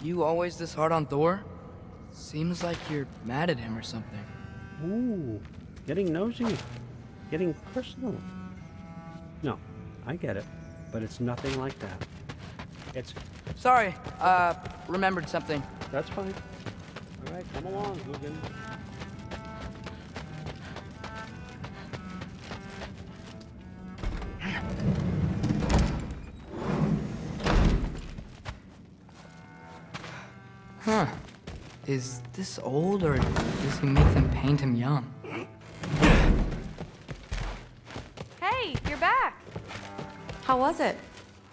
you always this hard on Thor? Seems like you're mad at him or something. Ooh, getting nosy, getting personal. No, I get it, but it's nothing like that. It's... Sorry, remembered something. That's fine. All right, come along, Hugin. Huh. Is this old, or does he make them paint him young? Hey, you're back! How was it?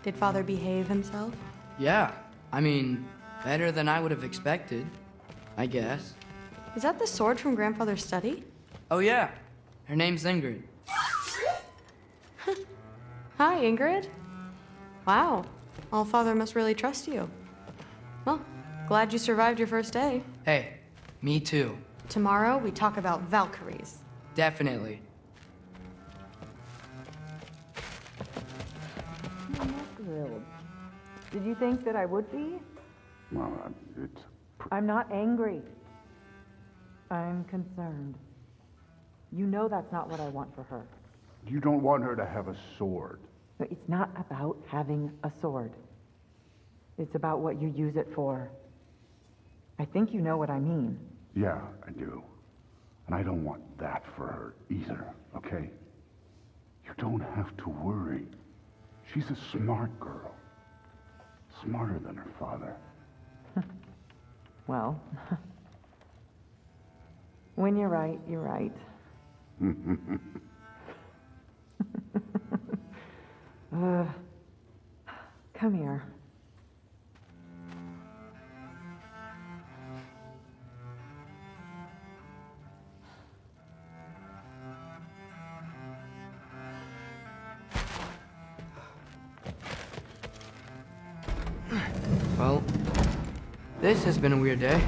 Did Father behave himself? Yeah, I mean, better than I would have expected, I guess. Is that the sword from Grandfather's study? Oh yeah, her name's Ingrid. Hi, Ingrid. Wow, All-Father must really trust you. Well, glad you survived your first day. Hey, me too. Tomorrow, we talk about Valkyries. Definitely. I'm not thrilled. Did you think that I would be? Well, it's... I'm not angry. I'm concerned. You know that's not what I want for her. You don't want her to have a sword. But it's not about having a sword. It's about what you use it for. I think you know what I mean. Yeah, I do. And I don't want that for her either, okay? You don't have to worry. She's a smart girl. Smarter than her father. Well, when you're right, you're right. Come here. Well, this has been a weird day.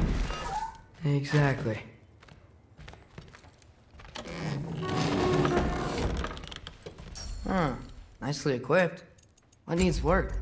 Exactly. Huh. Nicely equipped. What needs work?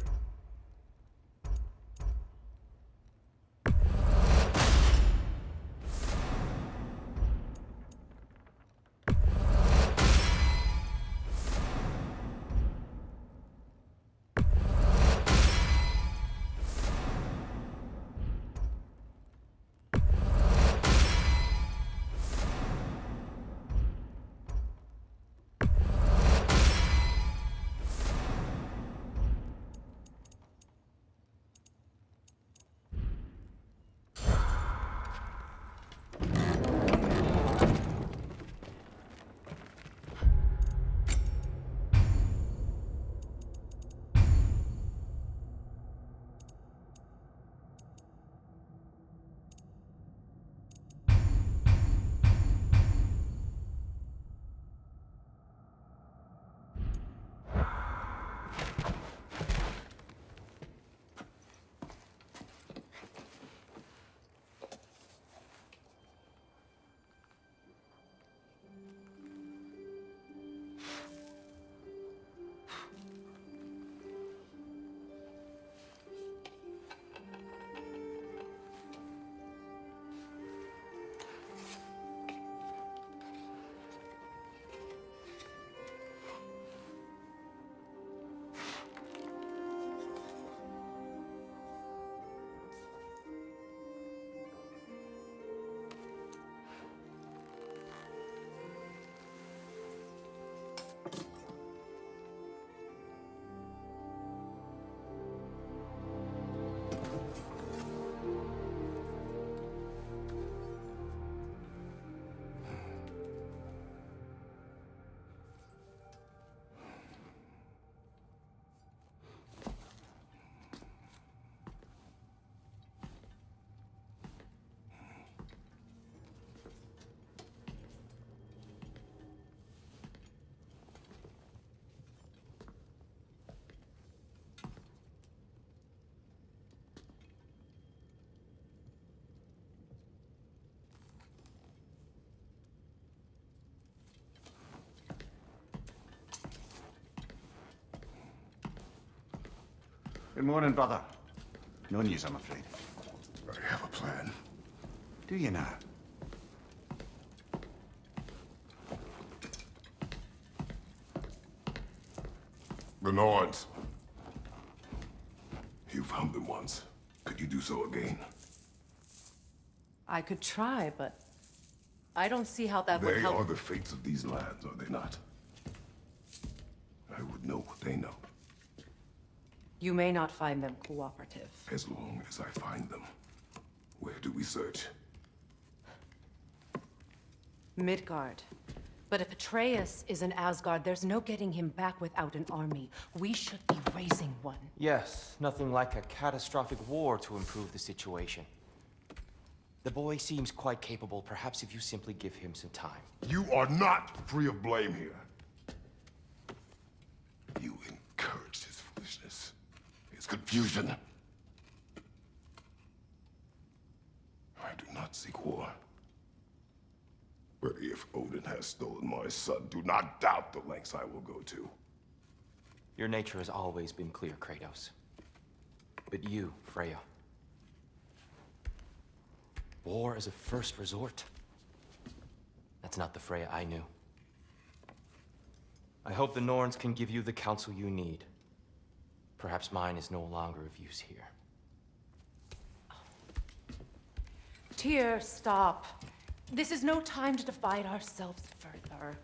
Good morning, brother. No news, I'm afraid. You have a plan. Do you now? The Nords. You found them once. Could you do so again? I could try, but I don't see how that would They help. are the fates of these lands, are they not? I would know what they know, You may not find them cooperative. as long as I find them. Where do we search? Midgard. But if Atreus is in Asgard, there's no getting him back without an army. We should be raising one. Yes, nothing like a catastrophic war to improve the situation. The boy seems quite capable. Perhaps if you simply give him some time. You are not free of blame here. You encouraged his foolishness, his confusion. I do not seek war. But if Odin has stolen my son, do not doubt the lengths I will go to. Your nature has always been clear, Kratos. But you, Freya. War is a first resort. That's not the Freya I knew. I hope the Norns can give you the counsel you need. Perhaps mine is no longer of use here. Tyr, stop. This is no time to divide ourselves further.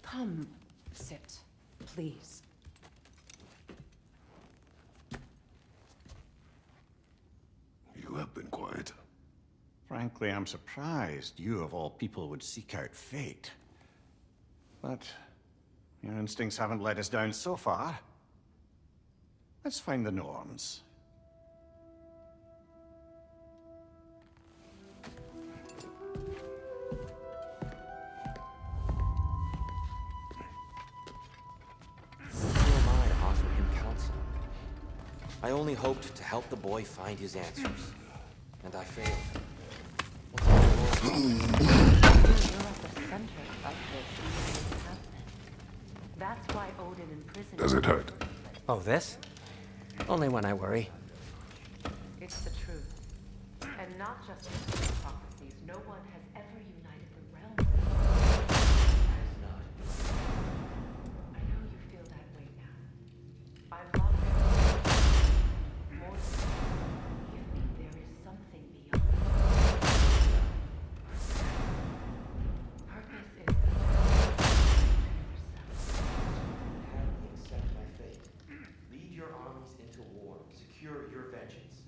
Come, sit, please. You have been quiet. Frankly, I'm surprised you, of all people, would seek out fate. But your instincts haven't let us down so far. Let's find the Norns. Who am I to offer him counsel? I only hoped to help the boy find his answers. And I failed. What's my role? You're at the center of this happening. That's why Odin imprisoned Does it hurt? Oh, this? Only when I worry. It's the truth. And not just in prophecies. No one has ever united the realm. I know you feel that way now. I've lost everything. More than that, give me there is something beyond. Purpose is Accept my fate. Lead your armies into war. Secure your vengeance.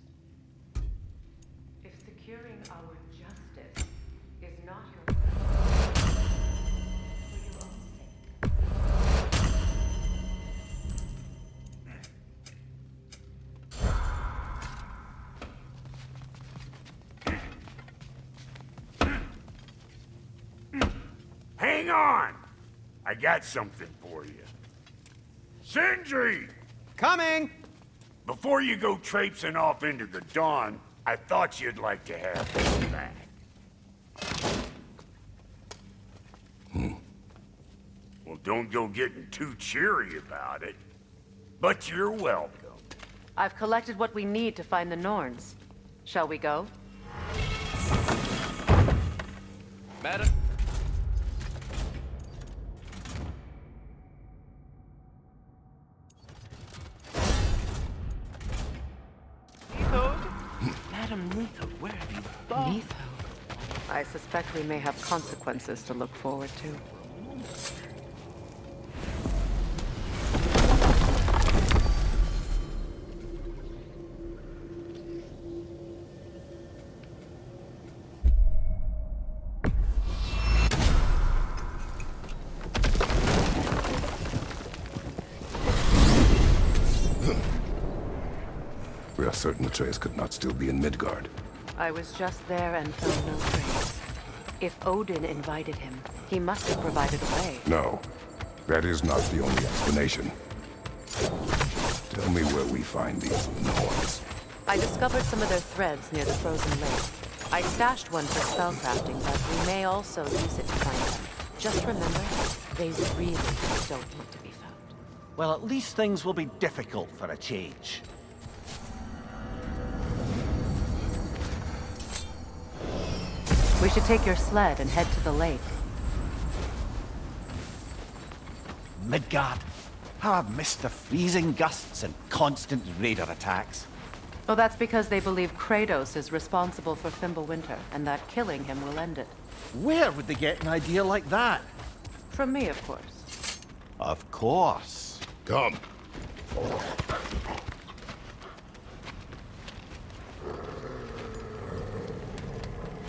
if securing our justice is not your purpose, for your own sake. Hang on! I got something for you. Sindri! Coming! Before you go traipsing off into the dawn, I thought you'd like to have this back. Well, don't go getting too cheery about it. But you're welcome. I've collected what we need to find the Norns. Shall we go? Madam. Madam Letho, where have you gone? Letho? I suspect we may have consequences to look forward to. We are certain Atreus could not still be in Midgard. I was just there and found no trace. If Odin invited him, he must have provided a way. No, that is not the only explanation. Tell me where we find these Norns. I discovered some of their threads near the frozen lake. I stashed one for spellcrafting, but we may also use it to find them. Just remember, they really don't want to be found. Well, at least things will be difficult for a change. We should take your sled and head to the lake. Midgard. How I've missed the freezing gusts and constant raider attacks. Oh, that's because they believe Kratos is responsible for Fimbulwinter, and that killing him will end it. Where would they get an idea like that? From me, of course. Of course. Come.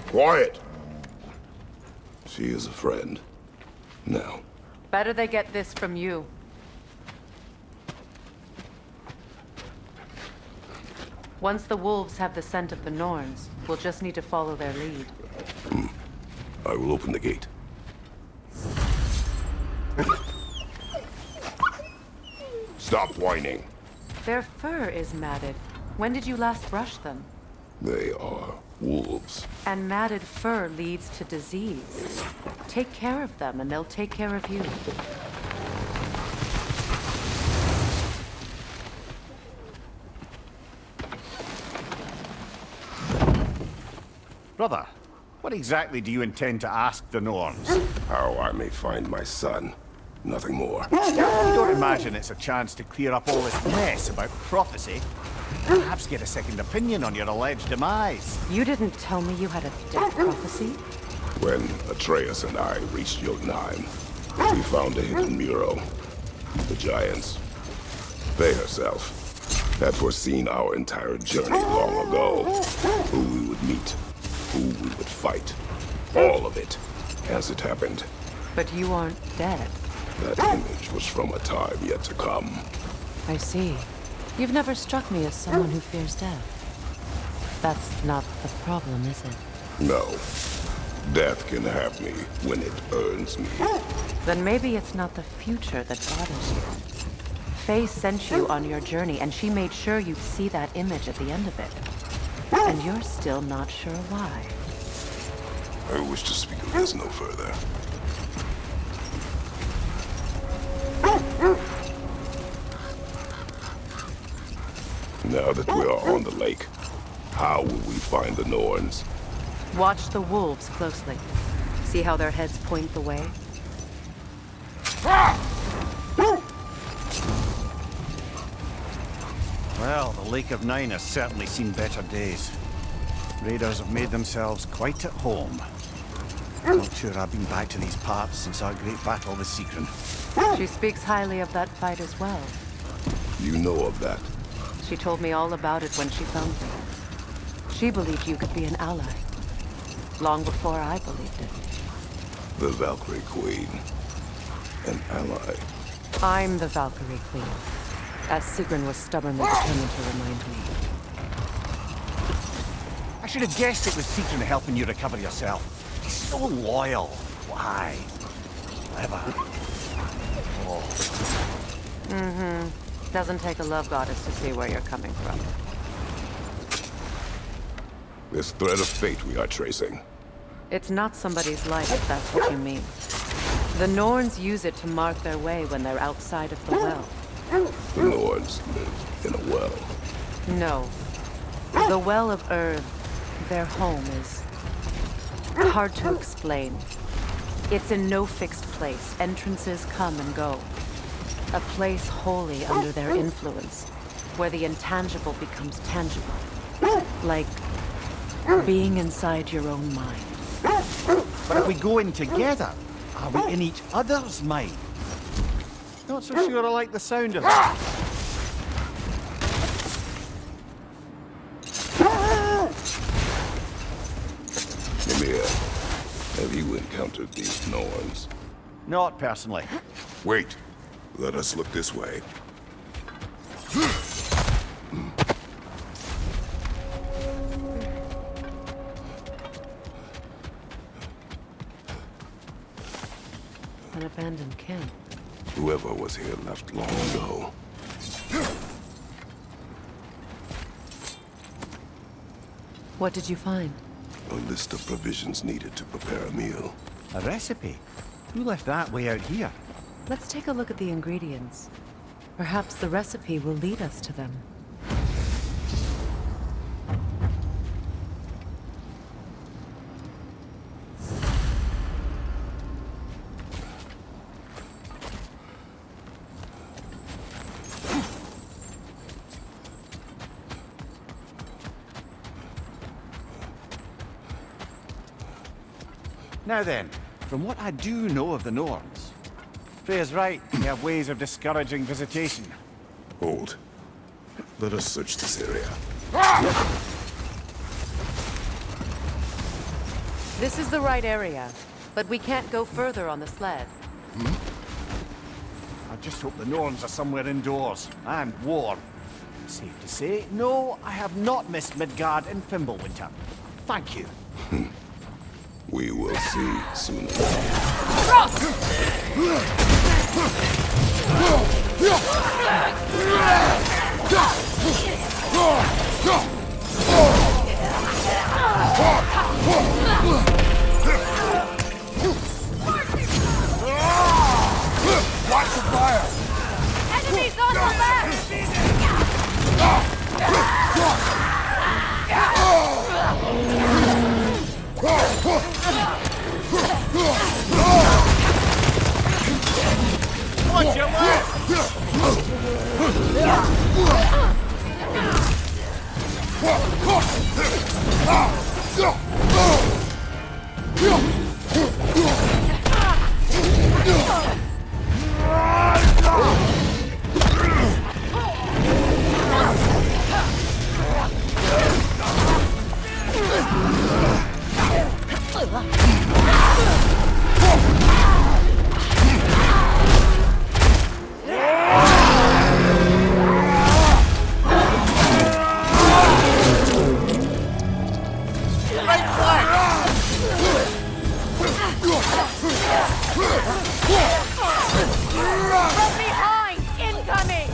Quiet. She is a friend. Now. Better they get this from you. Once the wolves have the scent of the Norns, we'll just need to follow their lead. I will open the gate. Stop whining. Their fur is matted. When did you last brush them? They are wolves. And matted fur leads to disease. Take care of them, and they'll take care of you. Brother, what exactly do you intend to ask the Norns? How I may find my son. Nothing more. You don't imagine it's a chance to clear up all this mess about prophecy? Perhaps get a second opinion on your alleged demise. You didn't tell me you had a death prophecy? When Atreus and I reached Jotunheim, we found a hidden mural. The giants, Faye herself, had foreseen our entire journey long ago. Who we would meet, who we would fight. All of it, as it happened. But you aren't dead. That image was from a time yet to come. I see. You've never struck me as someone who fears death. That's not the problem, is it? No. Death can have me when it earns me. Then maybe it's not the future that bothers you. Faye sent you on your journey, and she made sure you'd see that image at the end of it. And you're still not sure why. I wish to speak of this no further. Now that we are on the lake, how will we find the Norns? Watch the wolves closely. See how their heads point the way? Well, the Lake of Nine has certainly seen better days. Raiders have made themselves quite at home. Not sure I've been back to these parts since our great battle with Sigrun. She speaks highly of that fight as well. You know of that? She told me all about it when she found me. She believed you could be an ally. Long before I believed it. The Valkyrie Queen. An ally. I'm the Valkyrie Queen, as Sigrun was stubbornly determined to remind me. I should have guessed it was Sigrun helping you recover yourself. He's so loyal. Why? Clever. Oh. Mm-hmm. Doesn't take a love goddess to see where you're coming from. This thread of fate we are tracing. It's not somebody's life, if that's what you mean. The Norns use it to mark their way when they're outside of the well. The Norns live in a well. No. The Well of Earth, their home, is hard to explain. It's in no fixed place. Entrances come and go. A place wholly under their influence, where the intangible becomes tangible. Like being inside your own mind. But if we go in together, are we in each other's mind? Not so sure I like the sound of it. Mimir, have you encountered these Norns? Not personally. Wait. Let us look this way. An abandoned camp. Whoever was here left long ago. What did you find? A list of provisions needed to prepare a meal. A recipe? Who left that way out here? Let's take a look at the ingredients. Perhaps the recipe will lead us to them. Now then, from what I do know of the Norns, Freya's right, they have ways of discouraging visitation. Hold. Let us search this area. This is the right area, but we can't go further on the sled. I just hope the Norns are somewhere indoors, and warm. Safe to say, no, I have not missed Midgard in Fimbulwinter. Thank you. We will see soon. Watch the fire! Enemies on the left! Watch your left! From behind! Incoming!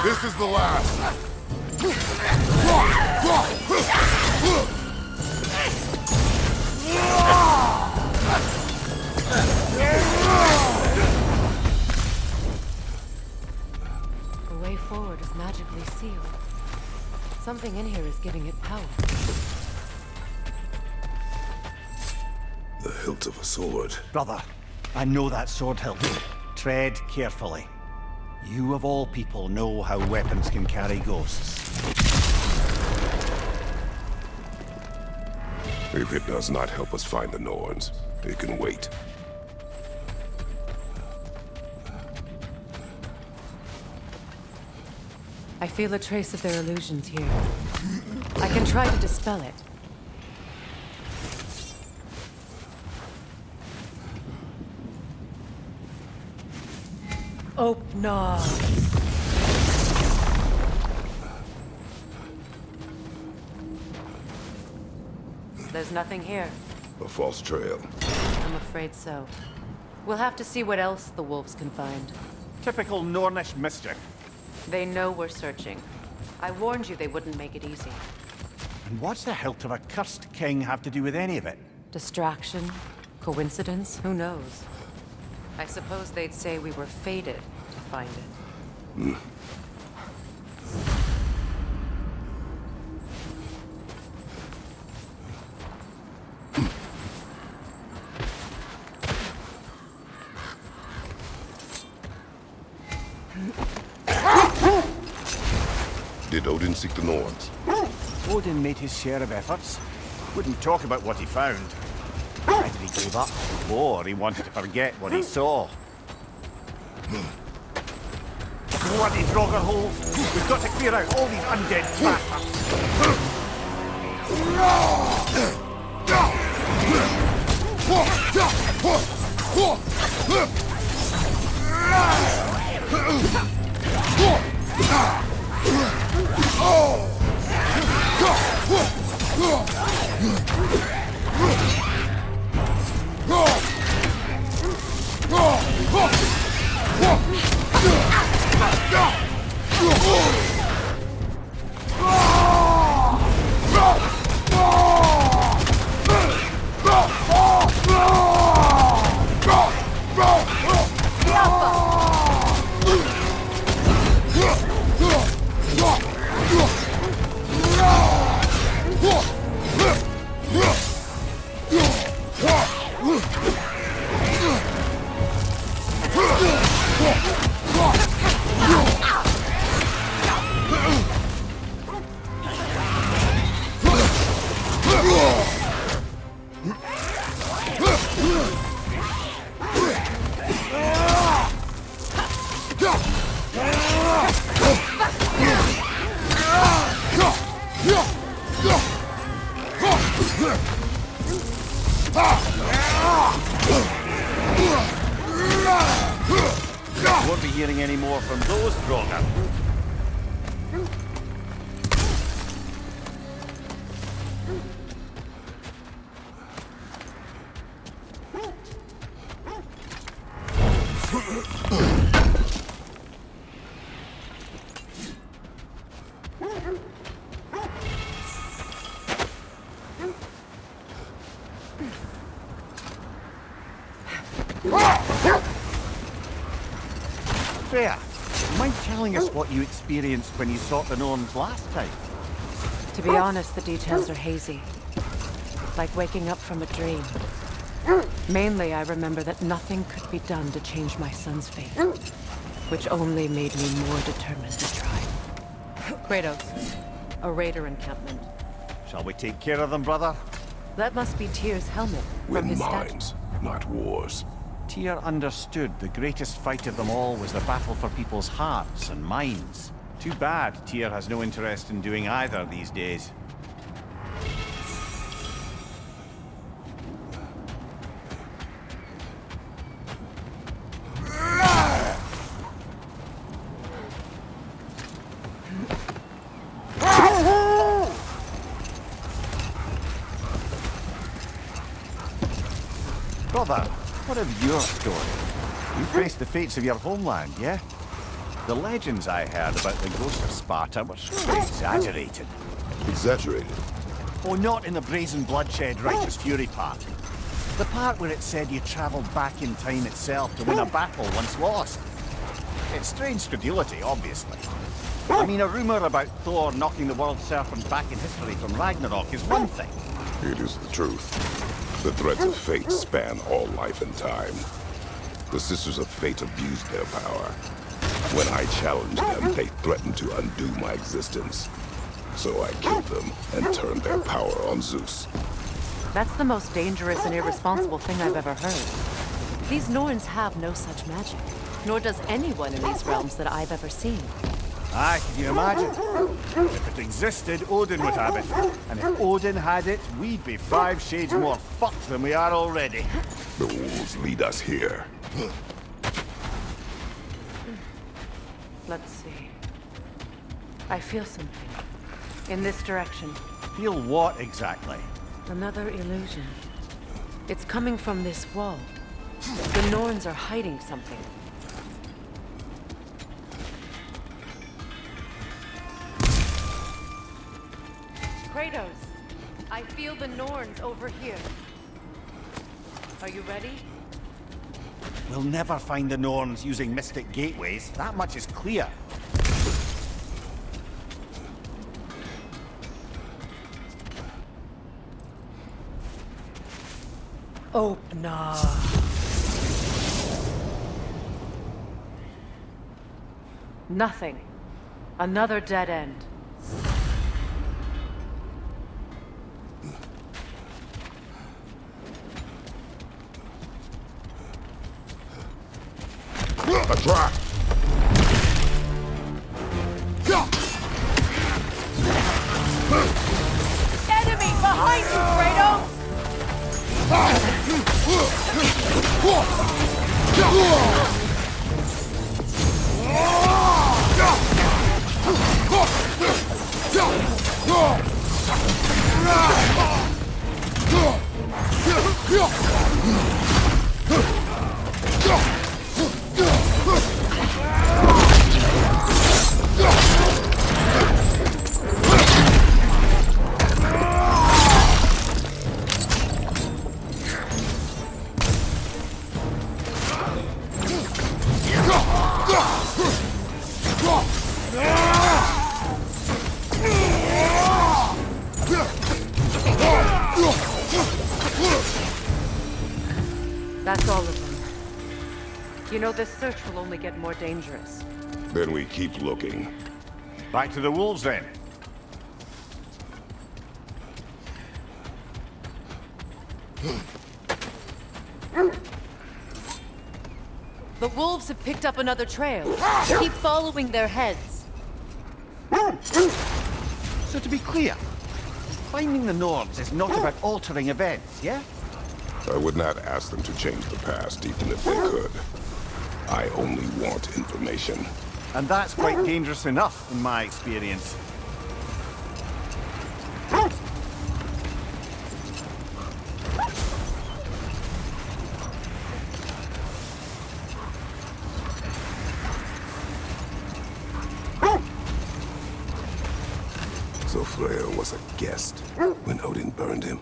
This is the last. The way forward is magically sealed. Something in here is giving it power. The hilt of a sword. Brother, I know that sword hilt. Tread carefully. You of all people know how weapons can carry ghosts. If it does not help us find the Norns, it can wait. I feel a trace of their illusions here. I can try to dispel it. DRAUPNIR. There's nothing here. A false trail. I'm afraid so. We'll have to see what else the wolves can find. Typical Nornish mischief. They know we're searching. I warned you they wouldn't make it easy. And what's the hilt of a cursed king have to do with any of it? Distraction? Coincidence? Who knows? I suppose they'd say we were fated to find it. Did Odin seek the Norns? Odin made his share of efforts. Wouldn't talk about what he found. Either he gave up, or he wanted to forget what he saw. Bloody Draugr holes! We've got to clear out all these undead bastards! be hearing any more from those Draugr. Freya, mind telling us what you experienced when you sought the Norns last time? To be honest, the details are hazy. Like waking up from a dream. Mainly, I remember that nothing could be done to change my son's fate. Which only made me more determined to try. Kratos, a raider encampment. Shall we take care of them, brother? That must be Tyr's helmet from Win his minds, not wars. Tyr understood the greatest fight of them all was the battle for people's hearts and minds. Too bad Tyr has no interest in doing either these days. Brother, what of your story? You faced the fates of your homeland, yeah? The legends I heard about the ghost of Sparta were surely exaggerated. Exaggerated? Oh, not in the brazen bloodshed righteous fury part. The part where it said you travelled back in time itself to win a battle once lost. It's strange credulity, obviously. I mean, a rumour about Thor knocking the world serpent back in history from Ragnarok is one thing. It is the truth. The threads of fate span all life and time. The Sisters of Fate abused their power. When I challenged them, they threatened to undo my existence. So I killed them and turned their power on Zeus. That's the most dangerous and irresponsible thing I've ever heard. These Norns have no such magic, nor does anyone in these realms that I've ever seen. Aye, can you imagine? If it existed, Odin would have it. And if Odin had it, we'd be 5 shades more fucked than we are already. The wolves lead us here. Let's see. I feel something. In this direction. Feel what exactly? Another illusion. It's coming from this wall. The Norns are hiding something. Kratos, I feel the Norns over here. Are you ready? We'll never find the Norns using mystic gateways. That much is clear. Opener. Nothing. Another dead end. A trap! Enemy behind you, Kratos! That's all of them. You know, this search will only get more dangerous. Then we keep looking. Back to the wolves, then. The wolves have picked up another trail. Keep following their heads. So to be clear, finding the Norns is not about altering events, yeah? I would not ask them to change the past, even if they could. I only want information. And that's quite dangerous enough, in my experience. So Freyr was a guest when Odin burned him.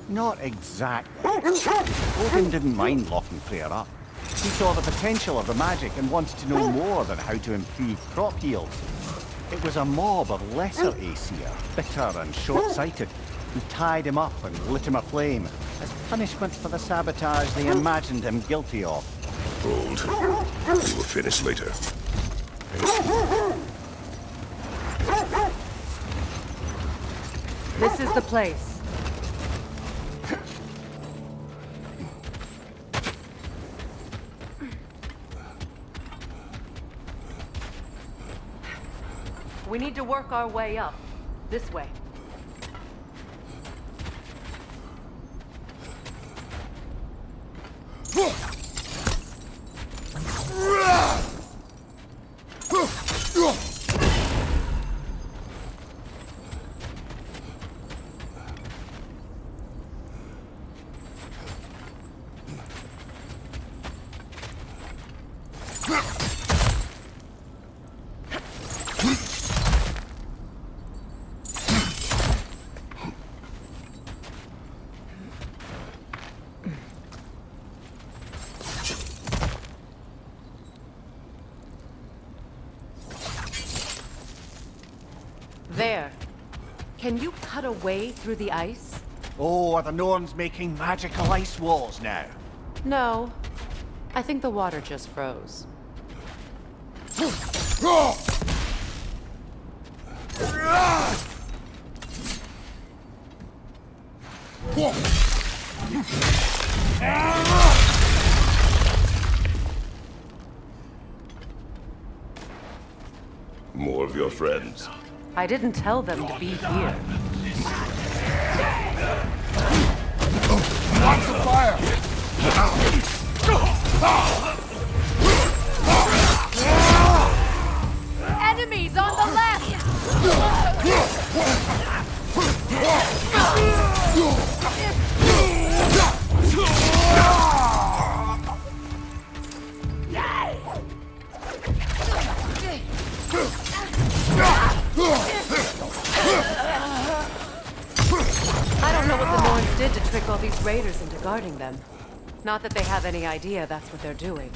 Not exactly. Odin didn't mind locking Freyr up. He saw the potential of the magic and wanted to know more than how to improve crop yield. It was a mob of lesser Aesir, bitter and short-sighted, who tied him up and lit him aflame as punishment for the sabotage they imagined him guilty of. Hold. We will finish later. This is the place. We need to work our way up. This way. There. Can you cut a way through the ice? Oh, are the Norns making magical ice walls now? No. I think the water just froze. More of your friends. I didn't tell them to be here. Watch the fire! Enemies on the left! I don't know what the Norns did to trick all these raiders into guarding them. Not that they have any idea that's what they're doing.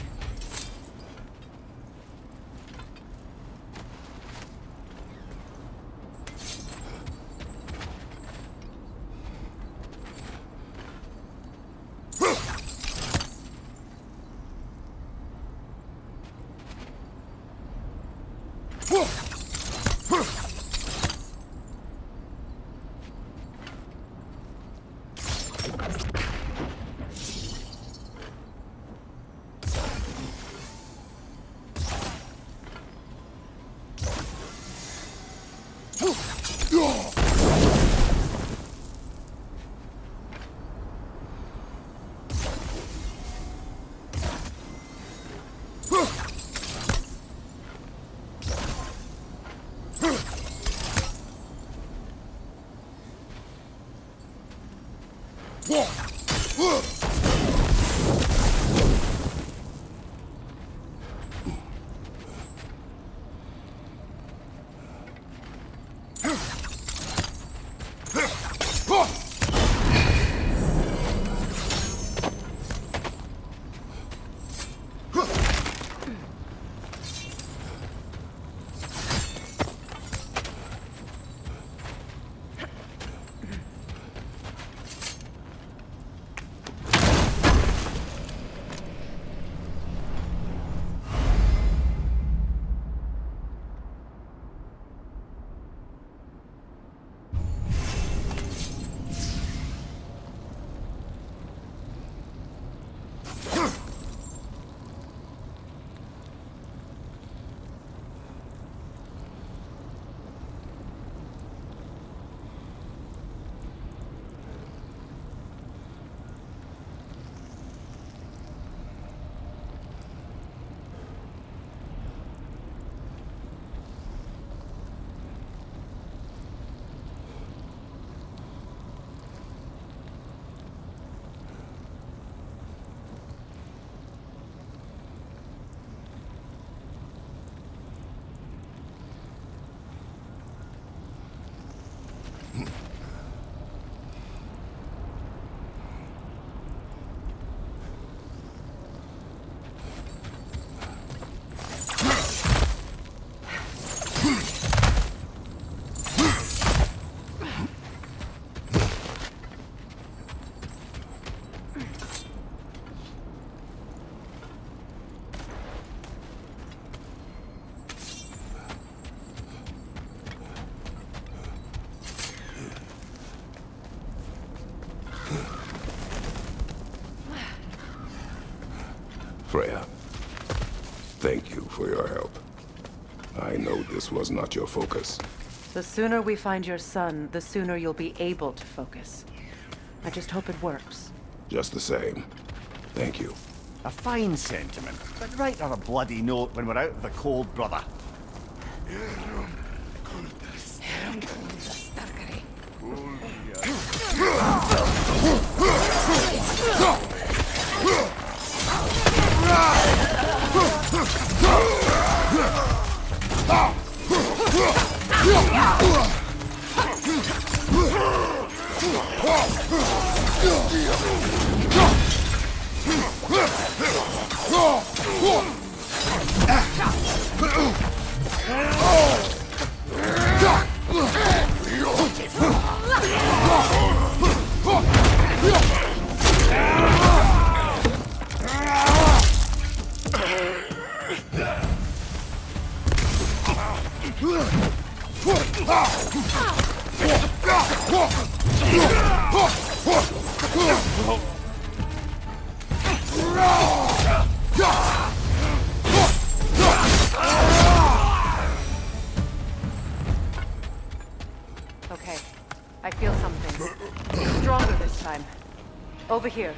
Freya, thank you for your help. I know this was not your focus. The sooner we find your son, the sooner you'll be able to focus. I just hope it works. Just the same, thank you. A fine sentiment, but write her a bloody note when we're out of the cold, brother. Okay, I feel something. Stronger this time. Over here.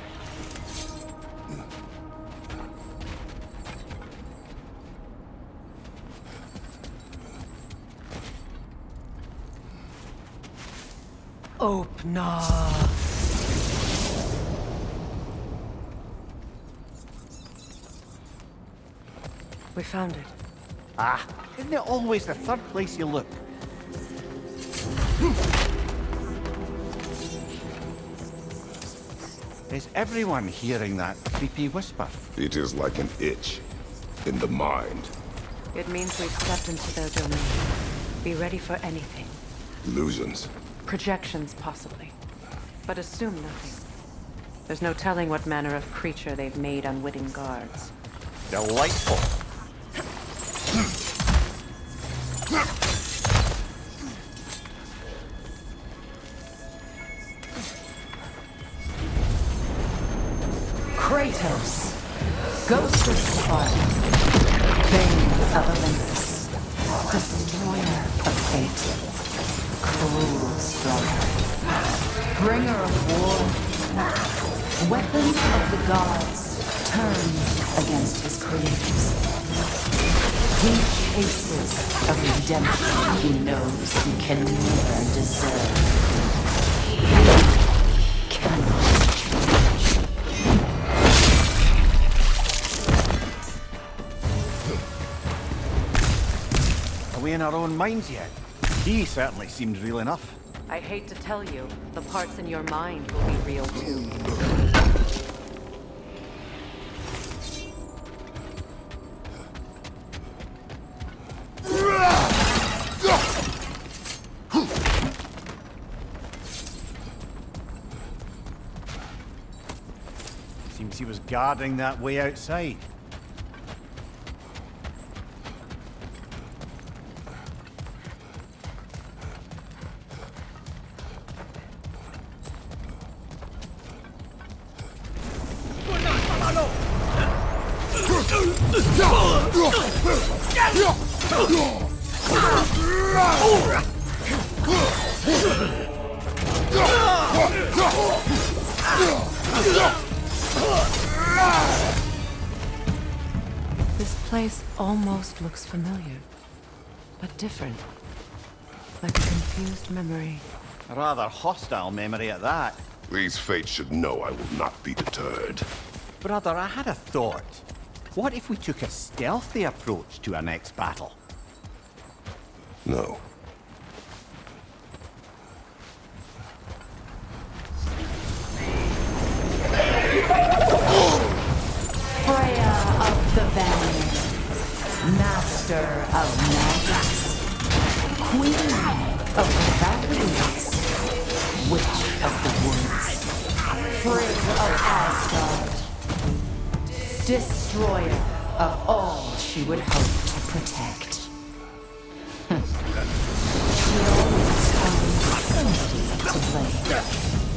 DRAUPNIR. We found it. Ah, isn't it always the third place you look? Is everyone hearing that creepy whisper? It is like an itch in the mind. It means we've stepped into their domain. Be ready for anything. Illusions. Projections, possibly. But assume nothing. There's no telling what manner of creature they've made unwitting guards. Delightful. Kratos, Ghost of Sparta, Bane of Olympus, Destroyer of Fate, Cruel Slaughter, Bringer of War, Weapon of the Gods, turned against his creators. He chases a redemption he knows he can never deserve. He cannot. Are we in our own minds yet? He certainly seemed real enough. I hate to tell you, the parts in your mind will be real too. Seems he was guarding that way outside. This place almost looks familiar, but different. Like a confused memory. A rather hostile memory at that. These fates should know I will not be deterred. Brother, I had a thought. What if we took a stealthy approach to our next battle? No. Freya of the Vanguard, Master of Magics, Queen of the Valkyries, Witch of the Woods, Frigg of Asgard, Destroyer of all she would hope to protect. She always finds somebody to blame.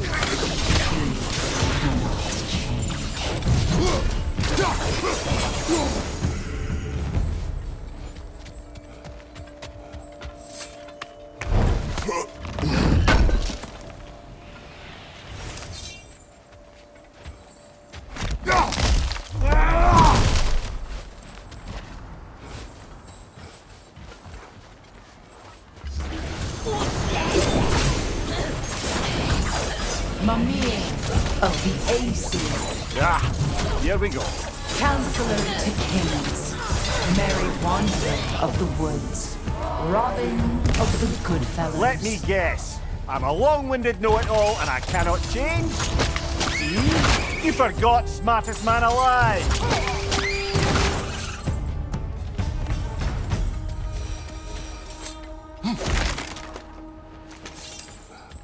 He cannot change. Mimir of the Aesir. Ah, here we go. Counselor to kings. Merry wanderer of the woods. Robin of the good fellows. Let me guess. I'm a long-winded know-it-all and I cannot change? See? You forgot smartest man alive.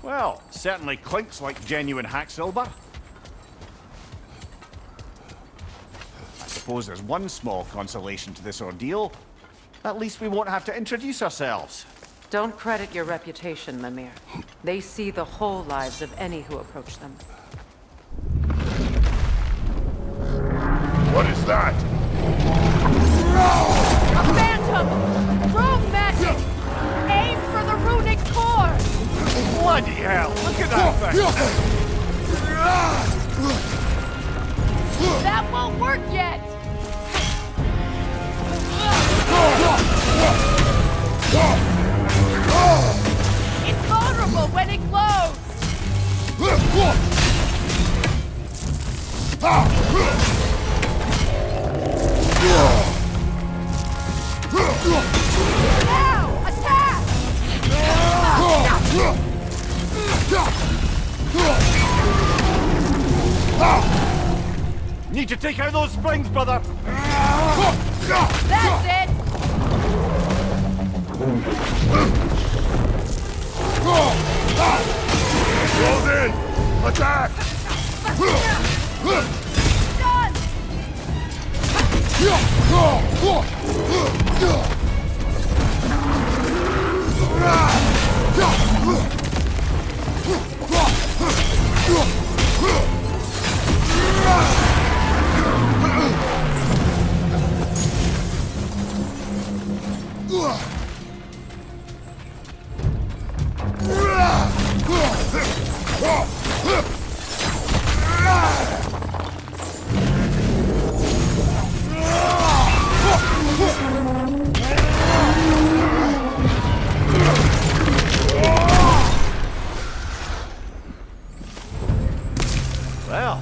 Well, certainly clinks like genuine hack silver. I suppose there's one small consolation to this ordeal. At least we won't have to introduce ourselves. Don't credit your reputation, Mimir. They see the whole lives of any who approach them. What is that? A phantom! Rogue magic! Aim for the runic core! Bloody hell! Look at that thing! That won't work yet! It's vulnerable when it glows! Now! Attack! Need to take out those springs, brother! That's it! Close in! Attack! Done! Well,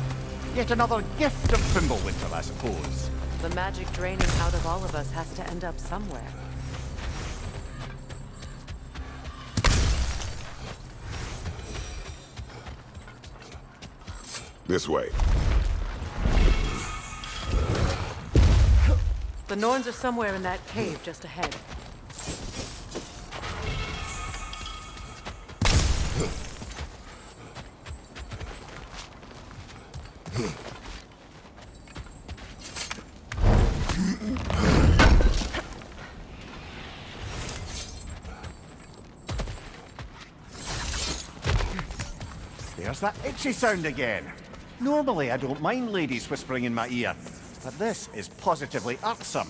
yet another gift of Fimbulwinter, I suppose. The magic draining out of all of us has to end up somewhere. This way. The Norns are somewhere in that cave just ahead. There's that itchy sound again. Normally I don't mind ladies whispering in my ear, but this is positively irksome.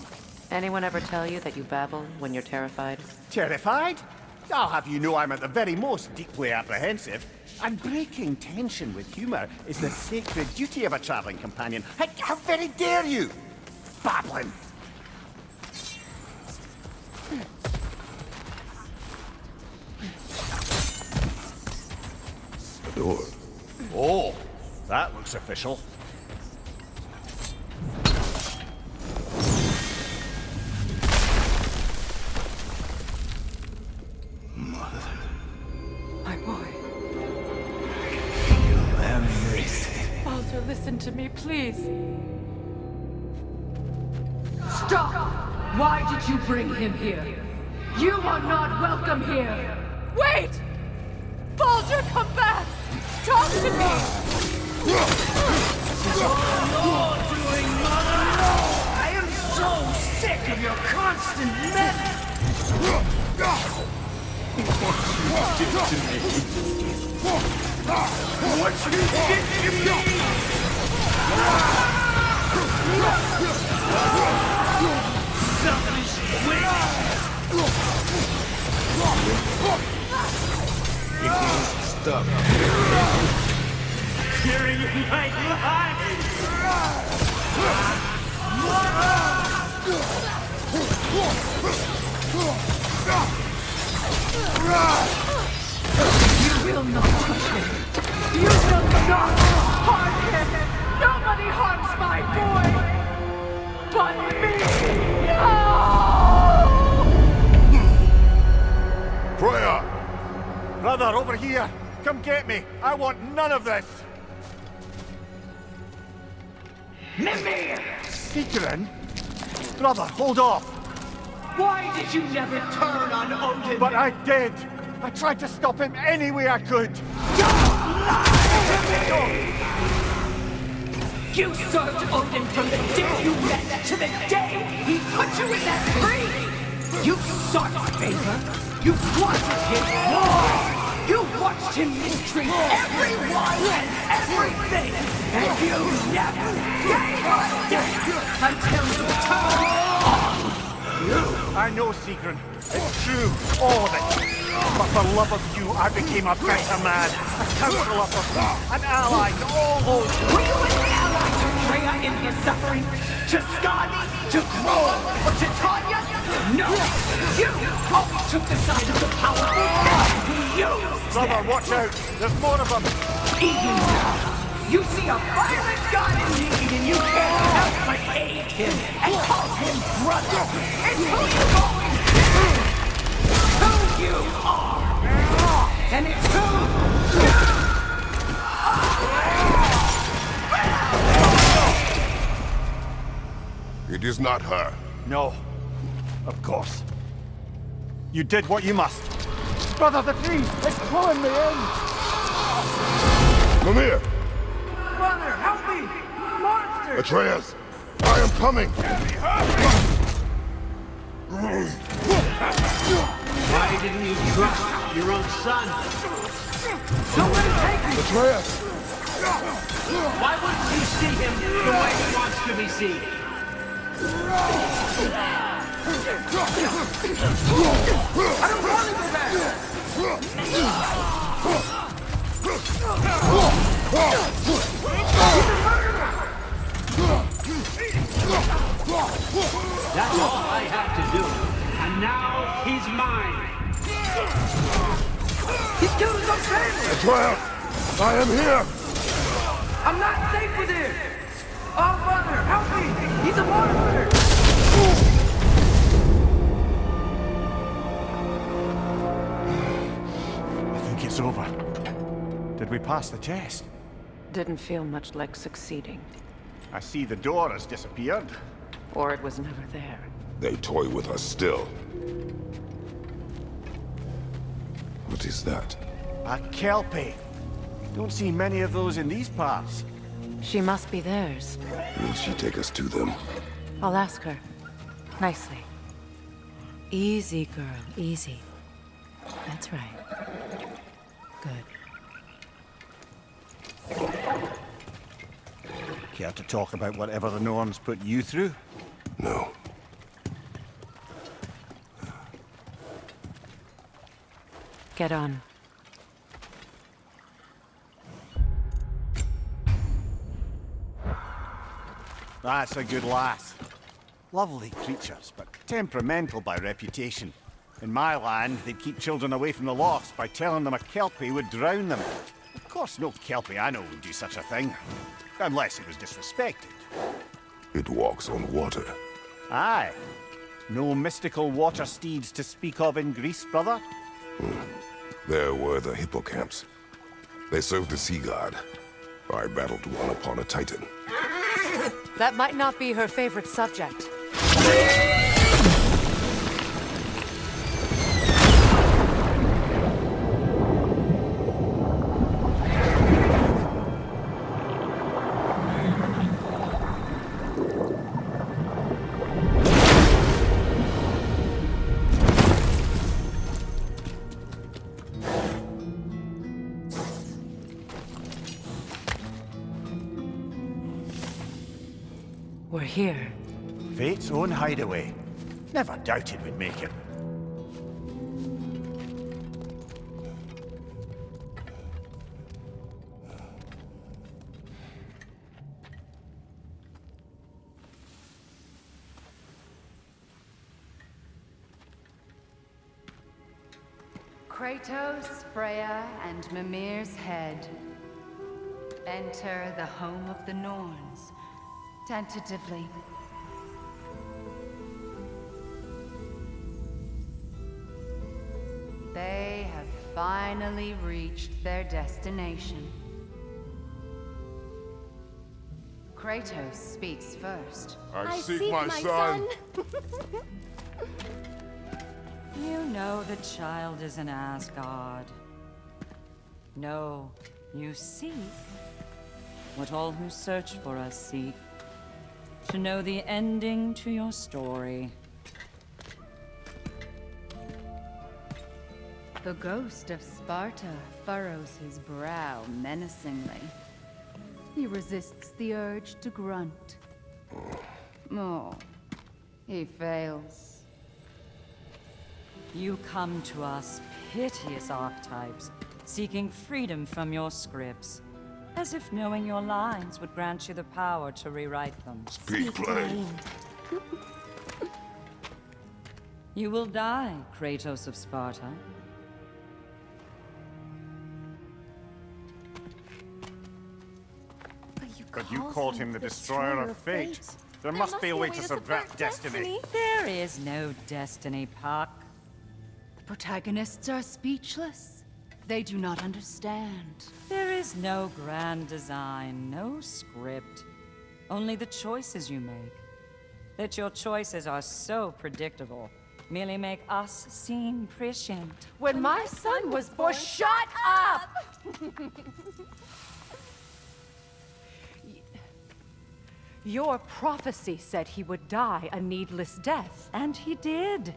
Anyone ever tell you that you babble when you're terrified? Terrified? I'll have you know I'm at the very most deeply apprehensive. And breaking tension with humour is the sacred duty of a travelling companion. How very dare you! Babbling! The door. Oh, that looks official. My boy. Everything. Baldur, listen to me, please. Stop! Why did you bring him here? You are not welcome here! Wait! Baldur, come back! Talk to me! I am so sick of your constant menace! What you did to me! Stop. You're in my life! You will not touch him. You will not harm him. Nobody harms my boy but me. No! Freya! Brother, over here! Come get me! I want none of this! Mimir! Sigrun? Brother, hold off! Why did you never turn on Odin? But I did! I tried to stop him any way I could! You served Odin from the day you met to the day he put you in that tree! You sought favor! You wanted his war! You watched him mistreat everyone and everything! And you never gave a damn until you turned on! I know, Sigrun. It's true, all of it. But for love of you, I became a better man. A counter-lover, an ally to all those. Were you an ally to Freya in her suffering? To Skadi? To Grohl? Or to Tanya? No! You always took the side of the powerful and we used Brother, them. watch out! There's more of them! Even now, you see a violent god in need and you can't help but aid him and call him brother. It's who you've always been! Who you are! And it's who you are! It is not her. No. Of course. You did what you must. Brother, the tree! It's pulling me in! Come here! Brother, help me! Monster! Atreus! I am coming! Why didn't you trust your own son? Don't let him take me! Atreus! Why wouldn't you see him the way he wants to be seen? I don't want to go back! That's all I had to do. And now he's mine. He's killed his own family! Atreus! I am here! I'm not safe with him! Oh, brother, help me! He's a monster! I think it's over. Did we pass the test? Didn't feel much like succeeding. I see the door has disappeared. Or it was never there. They toy with us still. What is that? A Kelpie. Don't see many of those in these parts. She must be theirs. Will she take us to them? I'll ask her. Nicely. Easy, girl. Easy. That's right. Good. Care to talk about whatever the Norns put you through? No. Get on. That's a good lass. Lovely creatures, but temperamental by reputation. In my land, they'd keep children away from the lost by telling them a Kelpie would drown them. Of course, no Kelpie I know would do such a thing. Unless it was disrespected. It walks on water. Aye. No mystical water steeds to speak of in Greece, brother? There were the hippocamps. They served the sea god. I battled one upon a titan. That might not be her favorite subject. We're here. Fate's own hideaway. Never doubted we'd make it. Kratos, Freya, and Mimir's head. Enter the home of the Norns, tentatively. They have finally reached their destination. Kratos speaks first. I seek my son. You know the child is in Asgard. No, you seek what all who search for us seek. To know the ending to your story. The ghost of Sparta furrows his brow menacingly. He resists the urge to grunt. Oh, he fails. You come to us, piteous archetypes, seeking freedom from your scripts, as if knowing your lines would grant you the power to rewrite them. Speak plain. You will die, Kratos of Sparta. But you called him the Destroyer of Fate. There must be a way to subvert destiny. There is no destiny, Puck. Protagonists are speechless. They do not understand. There is no grand design, no script. Only the choices you make. That your choices are so predictable, merely make us seem prescient. When my son was born, shut up! Your prophecy said he would die a needless death. And he did.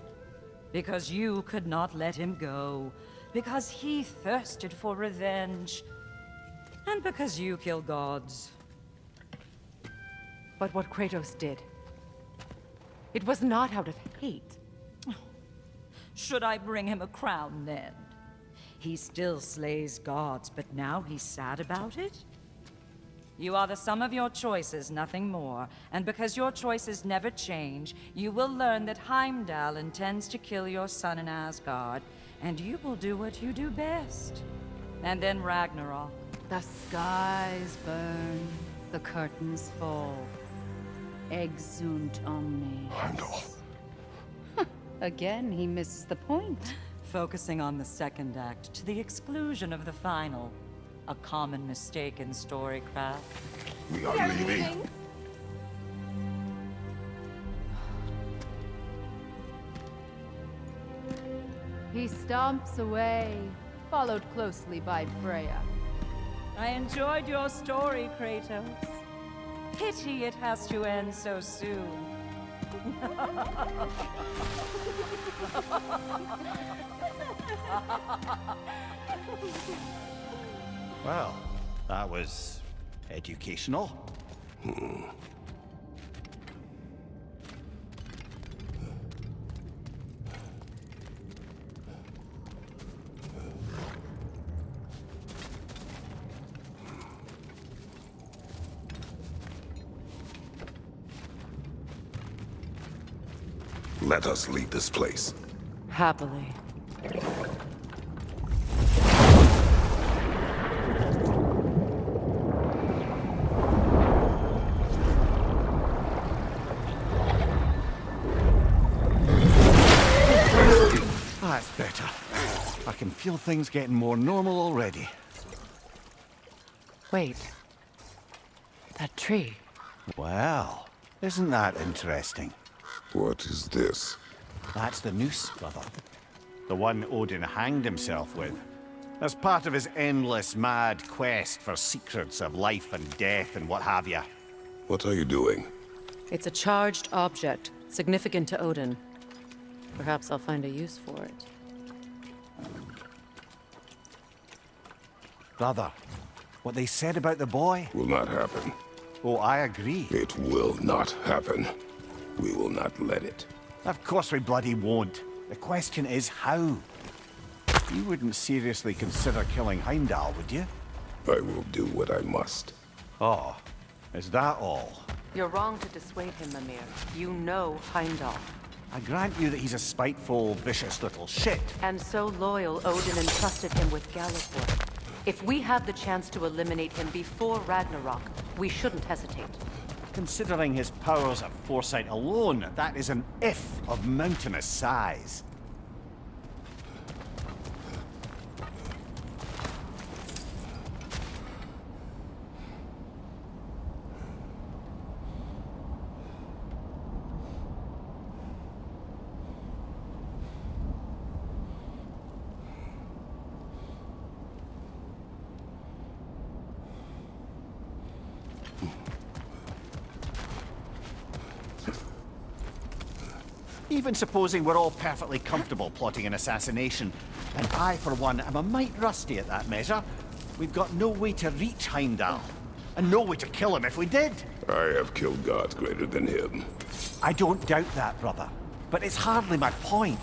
Because you could not let him go. Because he thirsted for revenge. And because you kill gods. But what Kratos did, it was not out of hate. Should I bring him a crown then? He still slays gods, but now he's sad about it? You are the sum of your choices, nothing more. And because your choices never change, you will learn that Heimdall intends to kill your son in Asgard, and you will do what you do best. And then Ragnarok. The skies burn, the curtains fall. Exunt omnes. Heimdall. Again, he misses the point. Focusing on the second act to the exclusion of the final. A common mistake in storycraft. We are leaving. He stomps away, followed closely by Freya. I enjoyed your story, Kratos. Pity it has to end so soon. Well, that was educational. Let us leave this place. Happily. That's better. I can feel things getting more normal already. Wait. That tree. Well, isn't that interesting? What is this? That's the noose, brother. The one Odin hanged himself with. As part of his endless, mad quest for secrets of life and death and what have you. What are you doing? It's a charged object, significant to Odin. Perhaps I'll find a use for it. Brother, what they said about the boy? Will not happen. Oh, I agree. It will not happen. We will not let it. Of course we bloody won't. The question is how. You wouldn't seriously consider killing Heimdall, would you? I will do what I must. Oh, is that all? You're wrong to dissuade him, Mimir. You know Heimdall. I grant you that he's a spiteful, vicious little shit. And so loyal, Odin entrusted him with Galliford. If we have the chance to eliminate him before Ragnarok, we shouldn't hesitate. Considering his powers of foresight alone, that is an if of mountainous size. Even supposing we're all perfectly comfortable plotting an assassination, and I, for one, am a mite rusty at that measure, we've got no way to reach Heimdall, and no way to kill him if we did. I have killed gods greater than him. I don't doubt that, brother, but it's hardly my point.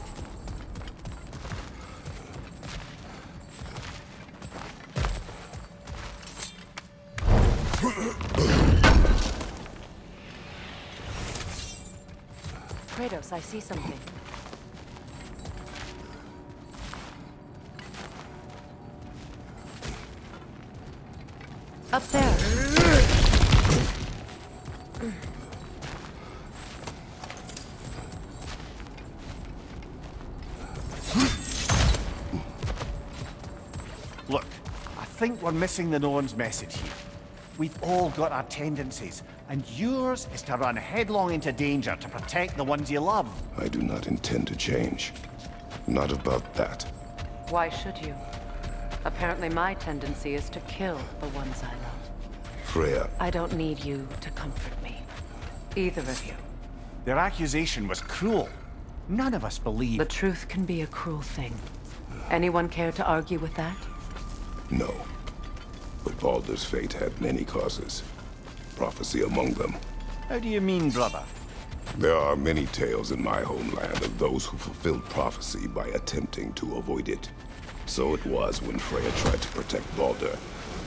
Kratos, I see something. Up there. Look, I think we're missing the Norn's message here. We've all got our tendencies, and yours is to run headlong into danger to protect the ones you love. I do not intend to change. Not about that. Why should you? Apparently my tendency is to kill the ones I love. Freya. I don't need you to comfort me. Either of you. Their accusation was cruel. None of us believe. The truth can be a cruel thing. Anyone care to argue with that? No. But Baldur's fate had many causes. Prophecy among them. How do you mean, brother? There are many tales in my homeland of those who fulfilled prophecy by attempting to avoid it. So it was when Freya tried to protect Baldur.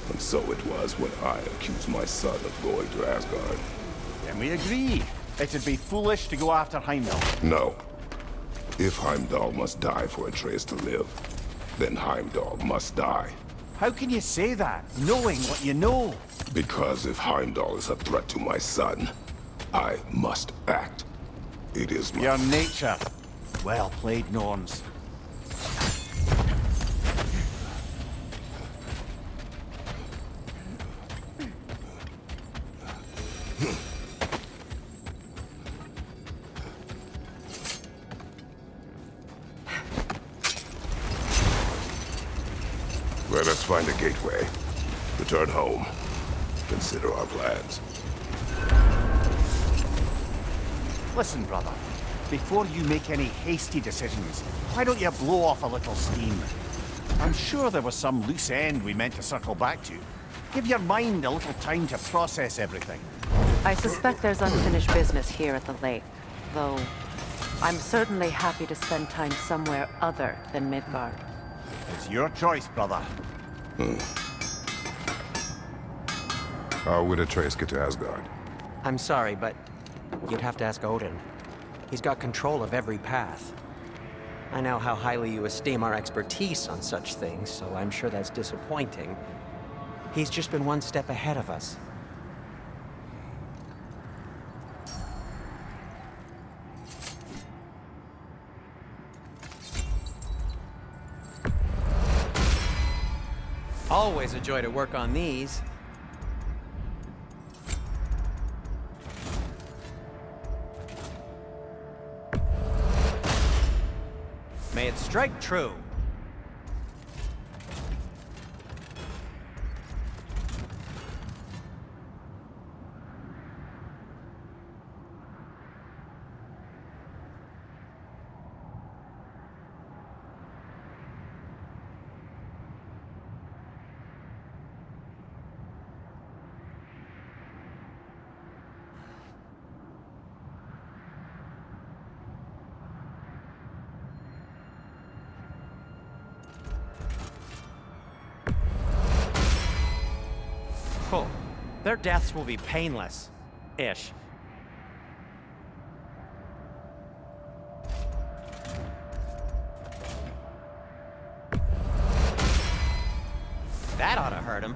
And so it was when I accused my son of going to Asgard. Then we agree. It'd be foolish to go after Heimdall. No. If Heimdall must die for Atreus to live, then Heimdall must die. How can you say that, knowing what you know? Because if Heimdall is a threat to my son, I must act. It is my... Your nature. Well played, Norns. Let us find a gateway. Return home. Consider our plans. Listen, brother. Before you make any hasty decisions, why don't you blow off a little steam? I'm sure there was some loose end we meant to circle back to. Give your mind a little time to process everything. I suspect there's unfinished business here at the lake, though I'm certainly happy to spend time somewhere other than Midgard. It's your choice, brother. How would Atreus get to Asgard? I'm sorry, but you'd have to ask Odin. He's got control of every path. I know how highly you esteem our expertise on such things, so I'm sure that's disappointing. He's just been one step ahead of us. Always a joy to work on these. May it strike true. Their deaths will be painless. Ish. That ought to hurt him.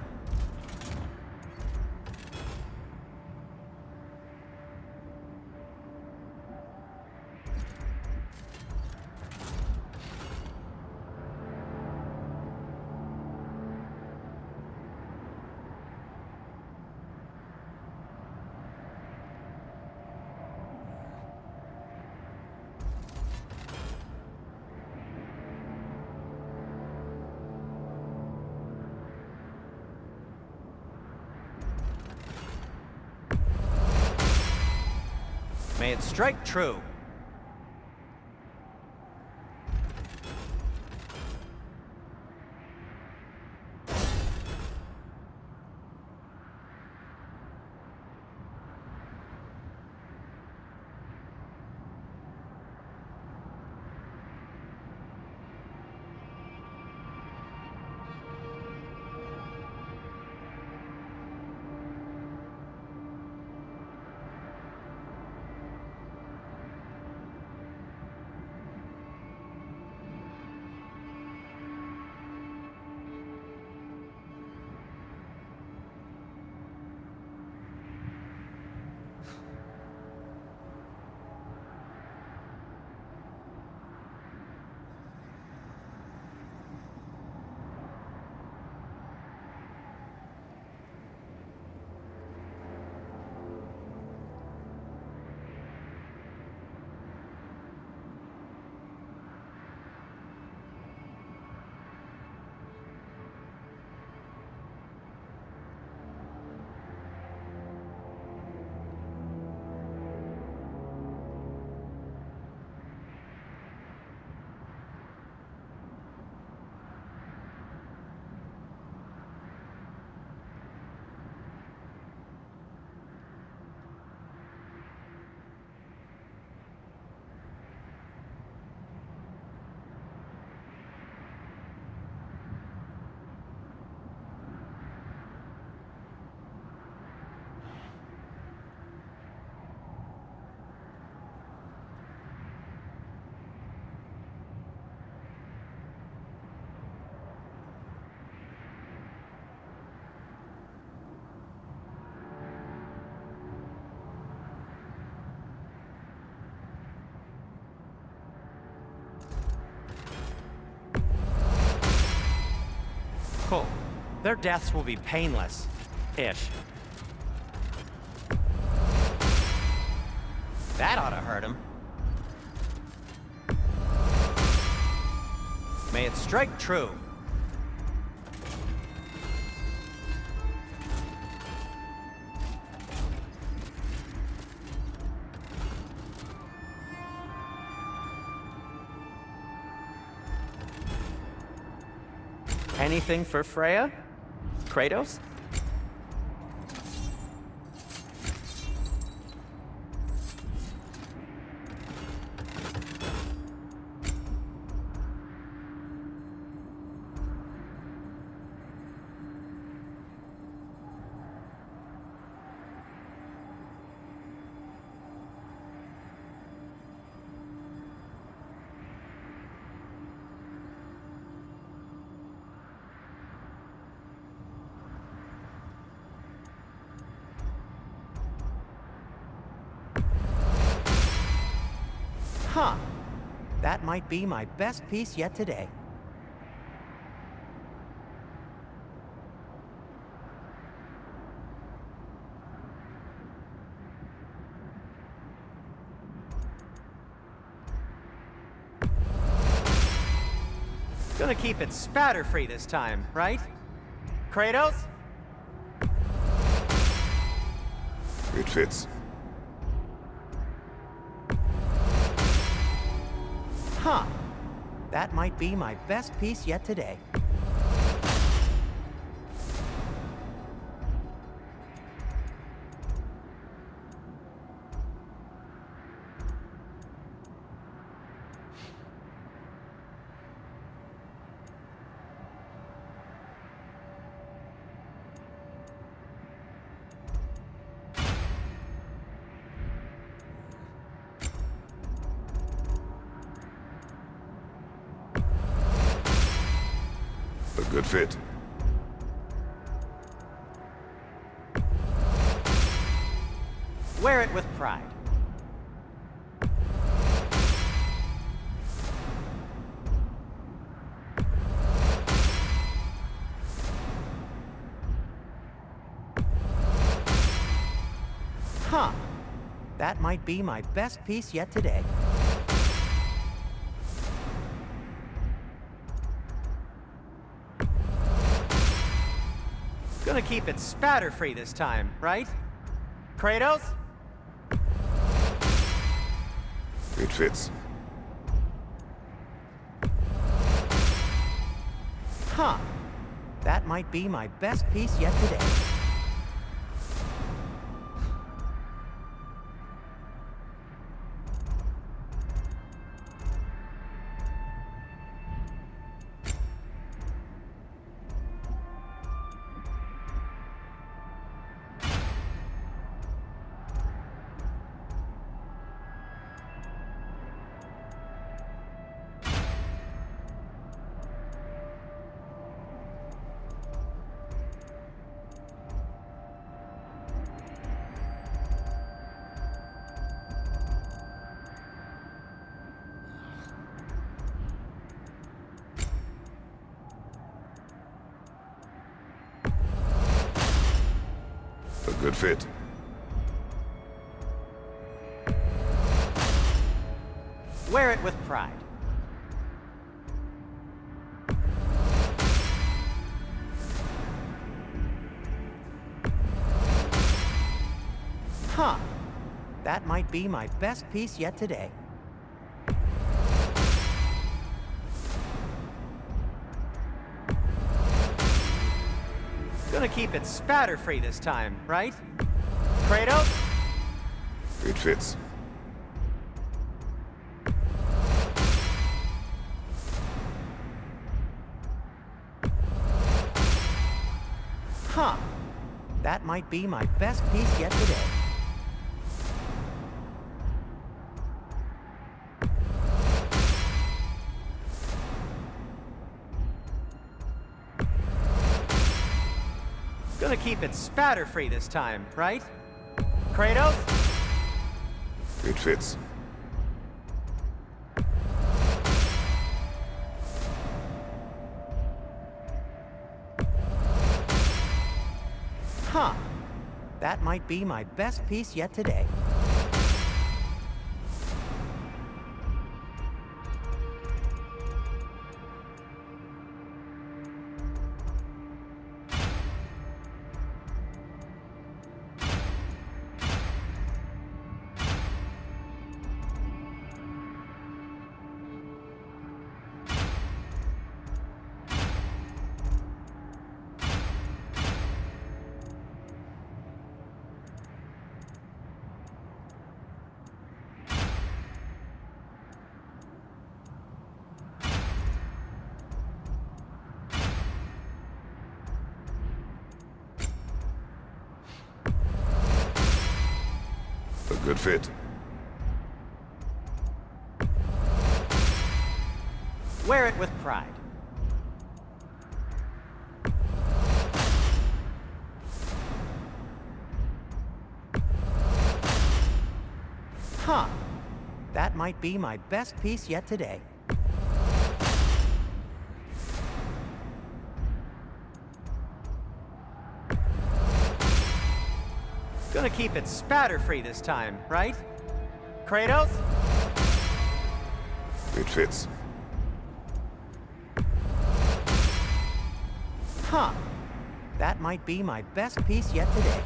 May it strike true. Cool. Their deaths will be painless. Ish. That ought to hurt him. May it strike true. Anything for Freya? Kratos? Huh. That might be my best piece yet today. Gonna keep it spatter-free this time, right? Kratos? It fits. Huh. That might be my best piece yet today. Good fit. Wear it with pride. Huh. That might be my best piece yet today. Gonna keep it spatter-free this time, right? Kratos? It fits. Huh. That might be my best piece yet today. A good fit. Wear it with pride. Huh. That might be my best piece yet today. Gonna keep it spatter-free this time, right? Kratos? It fits. Huh. That might be my best piece yet today. Gonna keep it spatter-free this time, right? Kratos? It fits. Huh. That might be my best piece yet today. A good fit. Wear it with pride. Huh. That might be my best piece yet today. Gonna keep it spatter-free this time, right? Kratos? It fits. Huh. That might be my best piece yet today.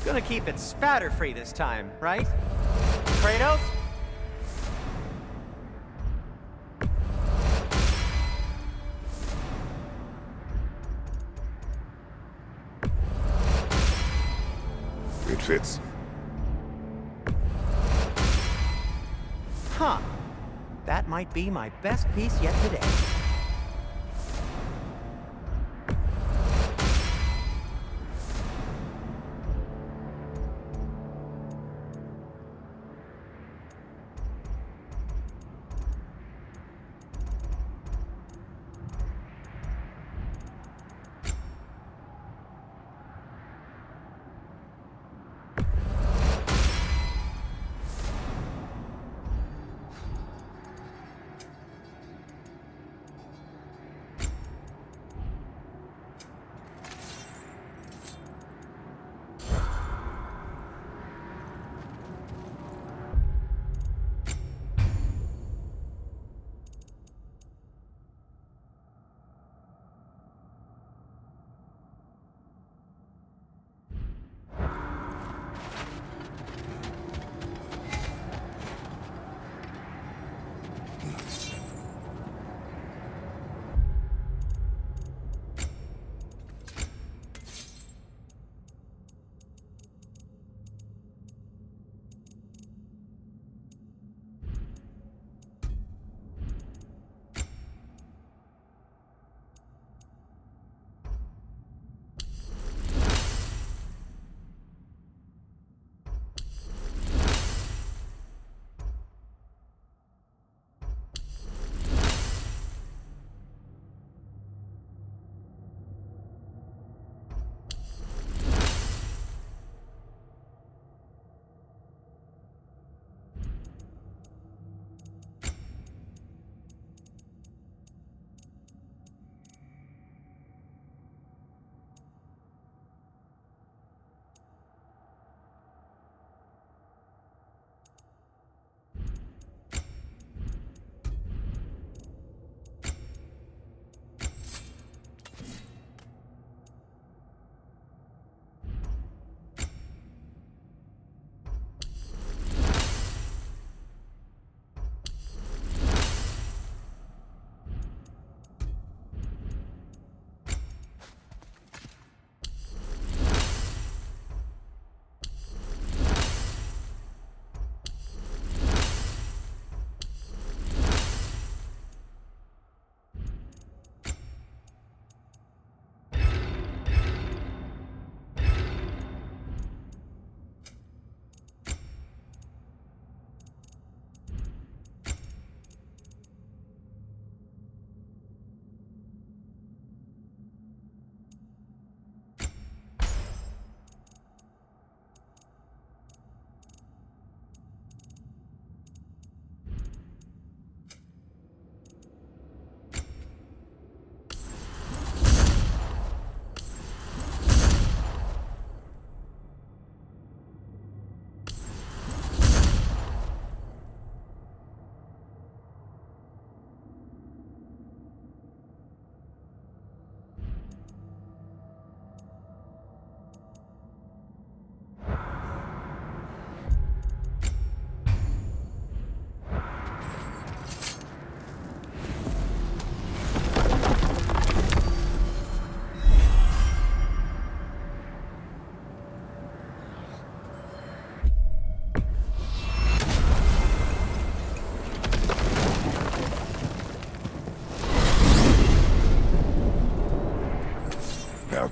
Gonna keep it spatter-free this time, right? Kratos? It fits. Huh. That might be my best piece yet today.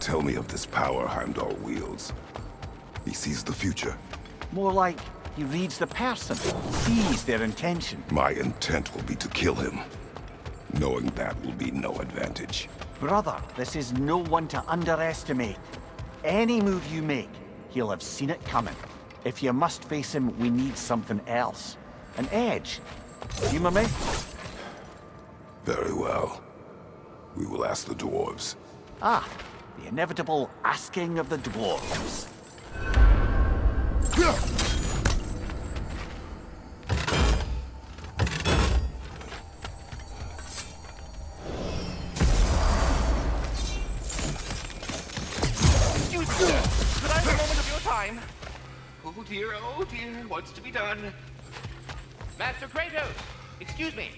tell me of this power Heimdall wields. He sees the future. More like he reads the person, sees their intention. My intent will be to kill him. Knowing that will be no advantage. Brother, this is no one to underestimate. Any move you make, he'll have seen it coming. If you must face him, we need something else. An edge. Humor me? Very well. We will ask the dwarves. Ah, the inevitable asking of the dwarves. Could I have a moment of your time? Oh dear, what's to be done? Master Kratos, excuse me.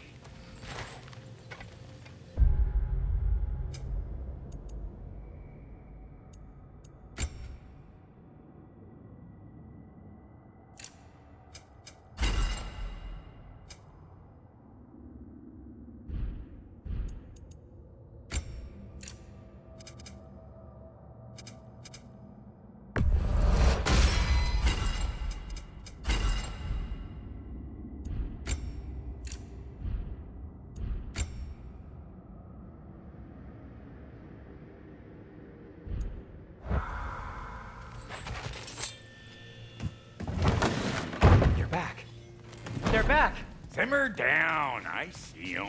They're back! Simmer down, I see them.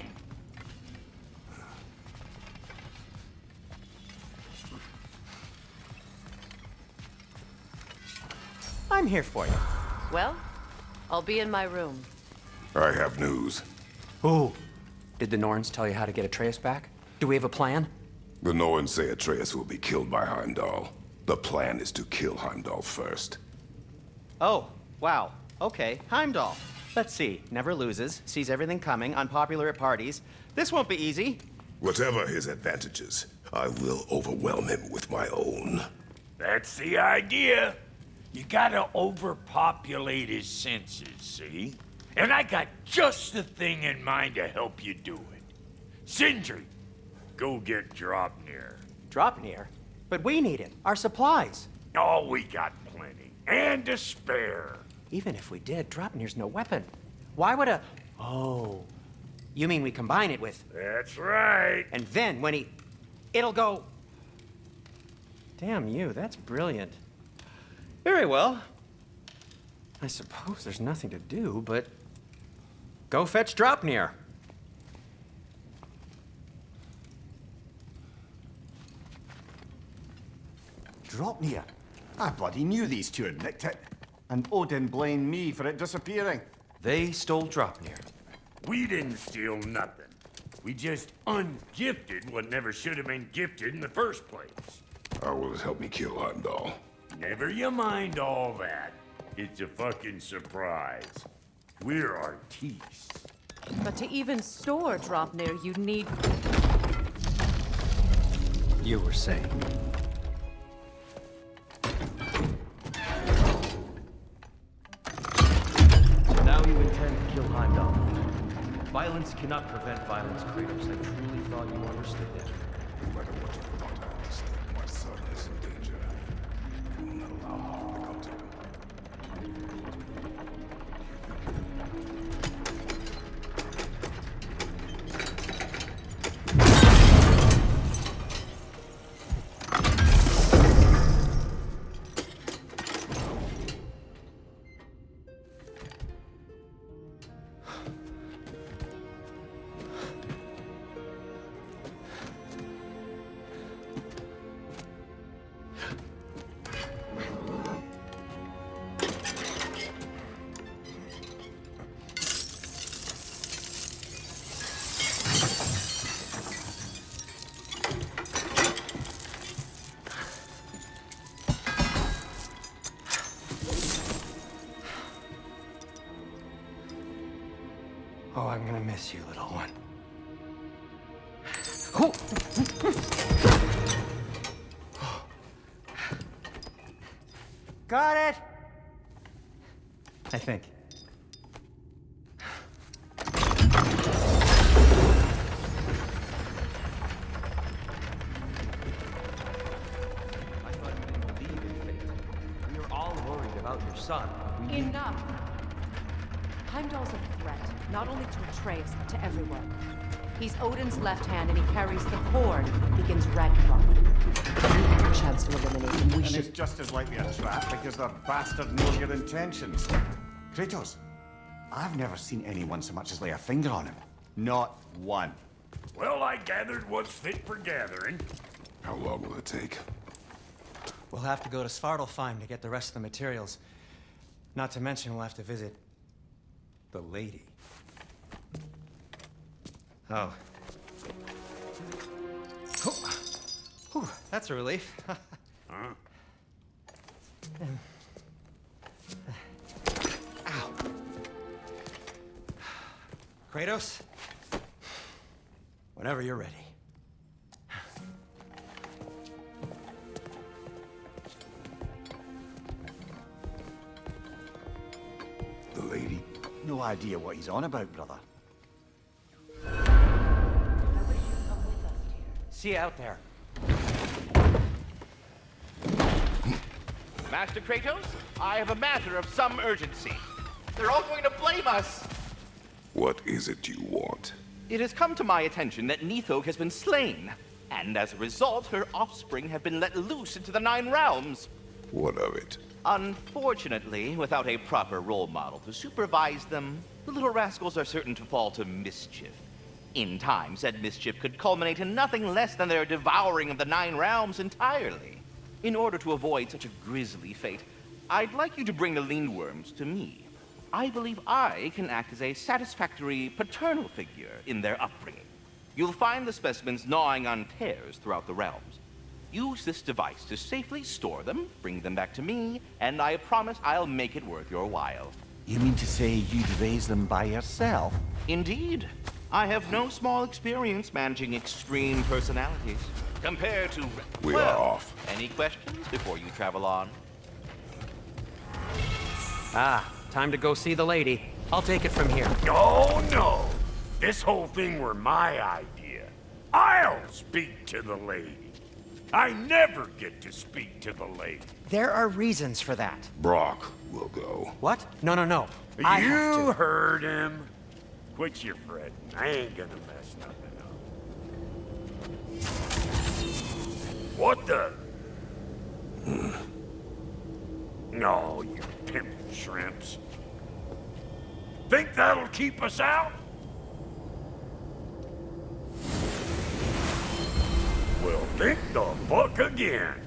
I'm here for you. Well, I'll be in my room. I have news. Ooh. Did the Norns tell you how to get Atreus back? Do we have a plan? The Norns say Atreus will be killed by Heimdall. The plan is to kill Heimdall first. Oh, wow. Okay, Heimdall. Let's see. Never loses, sees everything coming, unpopular at parties. This won't be easy. Whatever his advantages, I will overwhelm him with my own. That's the idea. You gotta overpopulate his senses, see? And I got just the thing in mind to help you do it. Sindri, go get DRAUPNIR. DRAUPNIR? But we need him. Our supplies. Oh, we got plenty. And to spare. Even if we did, DRAUPNIR's no weapon. Why would a... Oh. You mean we combine it with... That's right. And then when he... It'll go... Damn you, that's brilliant. Very well. I suppose there's nothing to do, but... Go fetch DRAUPNIR. DRAUPNIR? I bloody knew these two had nicked it. And Odin blamed me for it disappearing. They stole DRAUPNIR. We didn't steal nothing. We just ungifted what never should have been gifted in the first place. How will it help me kill Heimdall? Never you mind all that. It's a fucking surprise. We're artistes. But to even store DRAUPNIR, you'd need... You were saying... Now you intend to kill Heimdall. Violence cannot prevent violence, Kratos. I truly thought you understood that. No matter what you thought I understood, my son is in danger. I will not allow harm to come to him. Oh, I'm gonna miss you, little one. Got it! I think. son. Enough. Heimdall's a threat, not only to Atreus, but to everyone. He's Odin's left hand, and he carries the cord that begins Ragnarok. If we have a chance to eliminate him, we And should... it's just as likely a trap because the bastard knows your intentions. Kratos, I've never seen anyone so much as lay a finger on him. Not one. Well, I gathered what's fit for gathering. How long will it take? We'll have to go to Svartalfheim to get the rest of the materials. Not to mention we'll have to visit the lady. Oh. Whew, that's a relief. Ow. Kratos? Whenever you're ready. The lady? No idea what he's on about, brother. See you out there. Master Kratos, I have a matter of some urgency. They're all going to blame us. What is it you want? It has come to my attention that Nithog has been slain, and as a result, her offspring have been let loose into the Nine Realms. What of it? Unfortunately, without a proper role model to supervise them, the little rascals are certain to fall to mischief. In time, said mischief could culminate in nothing less than their devouring of the Nine Realms entirely. In order to avoid such a grisly fate, I'd like you to bring the Lindworms to me. I believe I can act as a satisfactory paternal figure in their upbringing. You'll find the specimens gnawing on tears throughout the realms. Use this device to safely store them, bring them back to me, and I promise I'll make it worth your while. You mean to say you'd raise them by yourself? Indeed. I have no small experience managing extreme personalities. Compared to... We are off. Any questions before you travel on? Ah, time to go see the lady. I'll take it from here. Oh, no. This whole thing were my idea. I'll speak to the lady. I never get to speak to the lady. There are reasons for that. Brock will go. What? No, no, no. I have You to. heard him. Quit your fretting. I ain't gonna mess nothing up. What the? No, you pimpin' shrimps. Think that'll keep us out? Well, think the fuck again.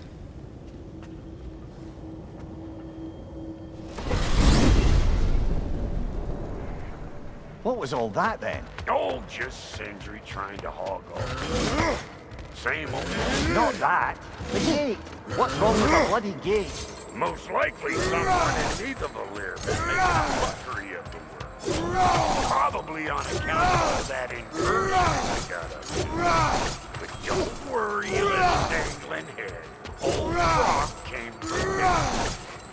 What was all that then? Oh, just Sindri trying to hog off. Same old. Not that. The gate. What's wrong with the bloody gate? Most likely someone in Nidavellir been making a mockery of the world. Probably on account of all that incursion I got up to. But don't worry, you little dangling head. Old Brock came from me.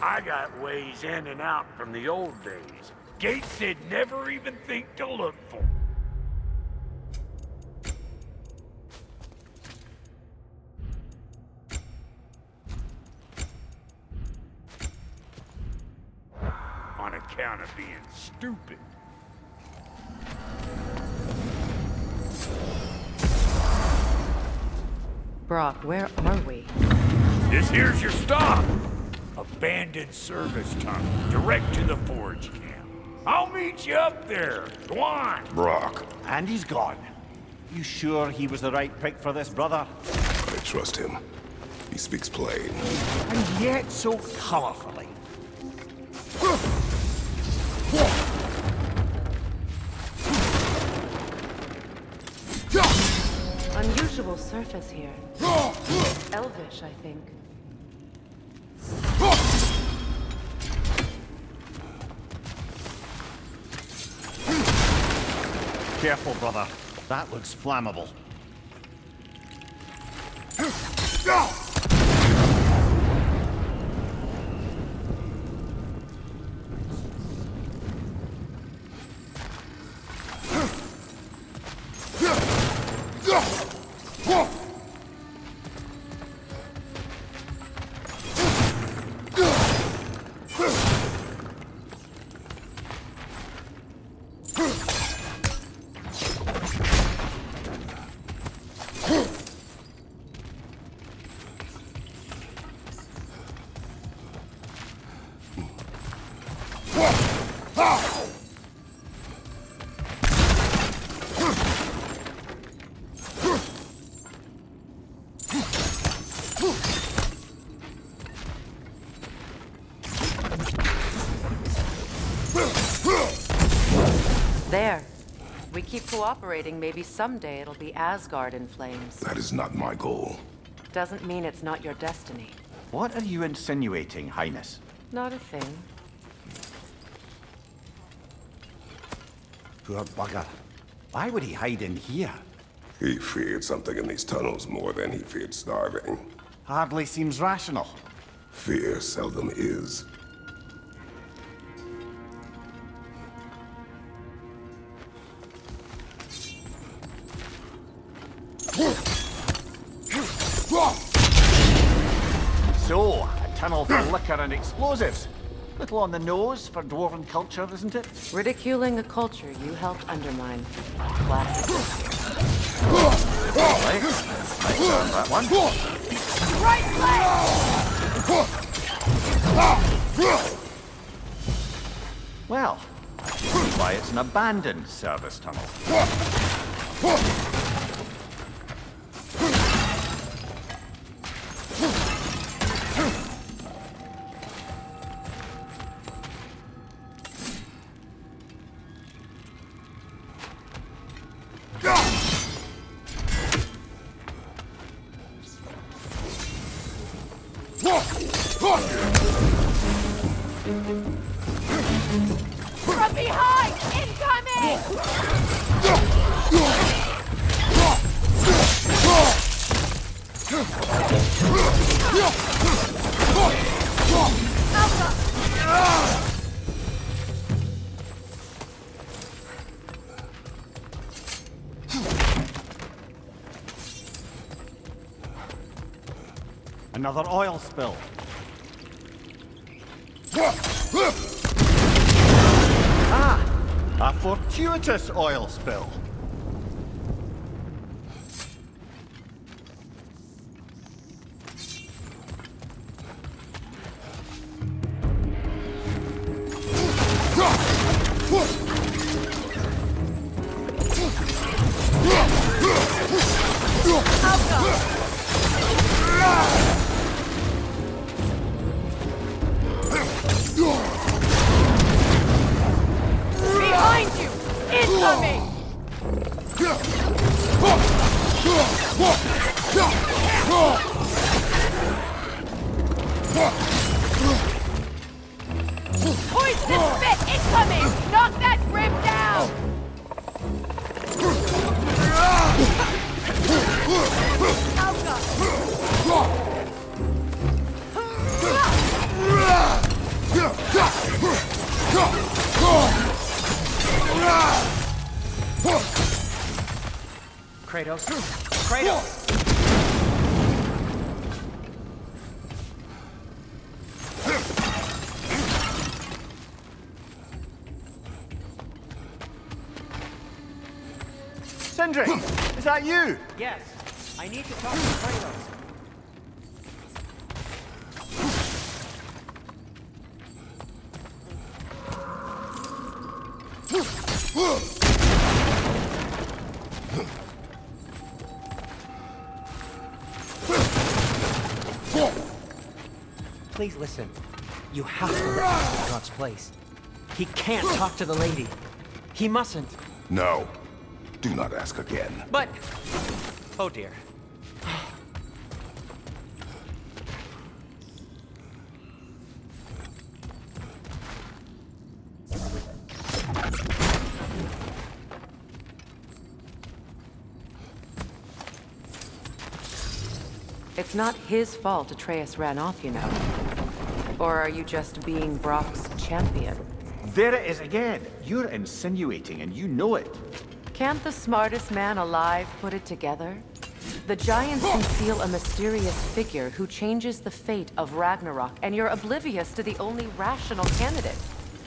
I got ways in and out from the old days. Gates they'd never even think to look for. On account of being stupid. Brock, where are we? This here's your stop. Abandoned service tunnel, direct to the forge camp. I'll meet you up there. Go on. Brock. And he's gone. You sure he was the right pick for this, brother? I trust him. He speaks plain. And yet so colorfully. Unusual surface here. Elvish, I think. Careful, brother. That looks flammable. keep cooperating, maybe someday it'll be Asgard in flames. That is not my goal. Doesn't mean it's not your destiny. What are you insinuating, Highness? Not a thing. Poor bugger. Why would he hide in here? He feared something in these tunnels more than he feared starving. Hardly seems rational. Fear seldom is. So, a tunnel for liquor and explosives. Little on the nose for dwarven culture, isn't it? Ridiculing a culture you helped undermine. Classic. Right. Might learn that one. Right Well, I can see why it's an abandoned service tunnel. From behind! Incoming! Another oil spill. Ah! A fortuitous oil spill. Behind you! Incoming! Poisonous spit incoming! Knock that grim down! Kratos. Kratos! Sindri! Is that you? Yes. I need to talk to Kratos. Please listen. You have to let him take God's place. He can't talk to the lady. He mustn't. No. Do not ask again. But... Oh dear. It's not his fault Atreus ran off, you know. Or are you just being Brock's champion? There it is again. You're insinuating and you know it. Can't the smartest man alive put it together? The Giants conceal a mysterious figure who changes the fate of Ragnarok, and you're oblivious to the only rational candidate.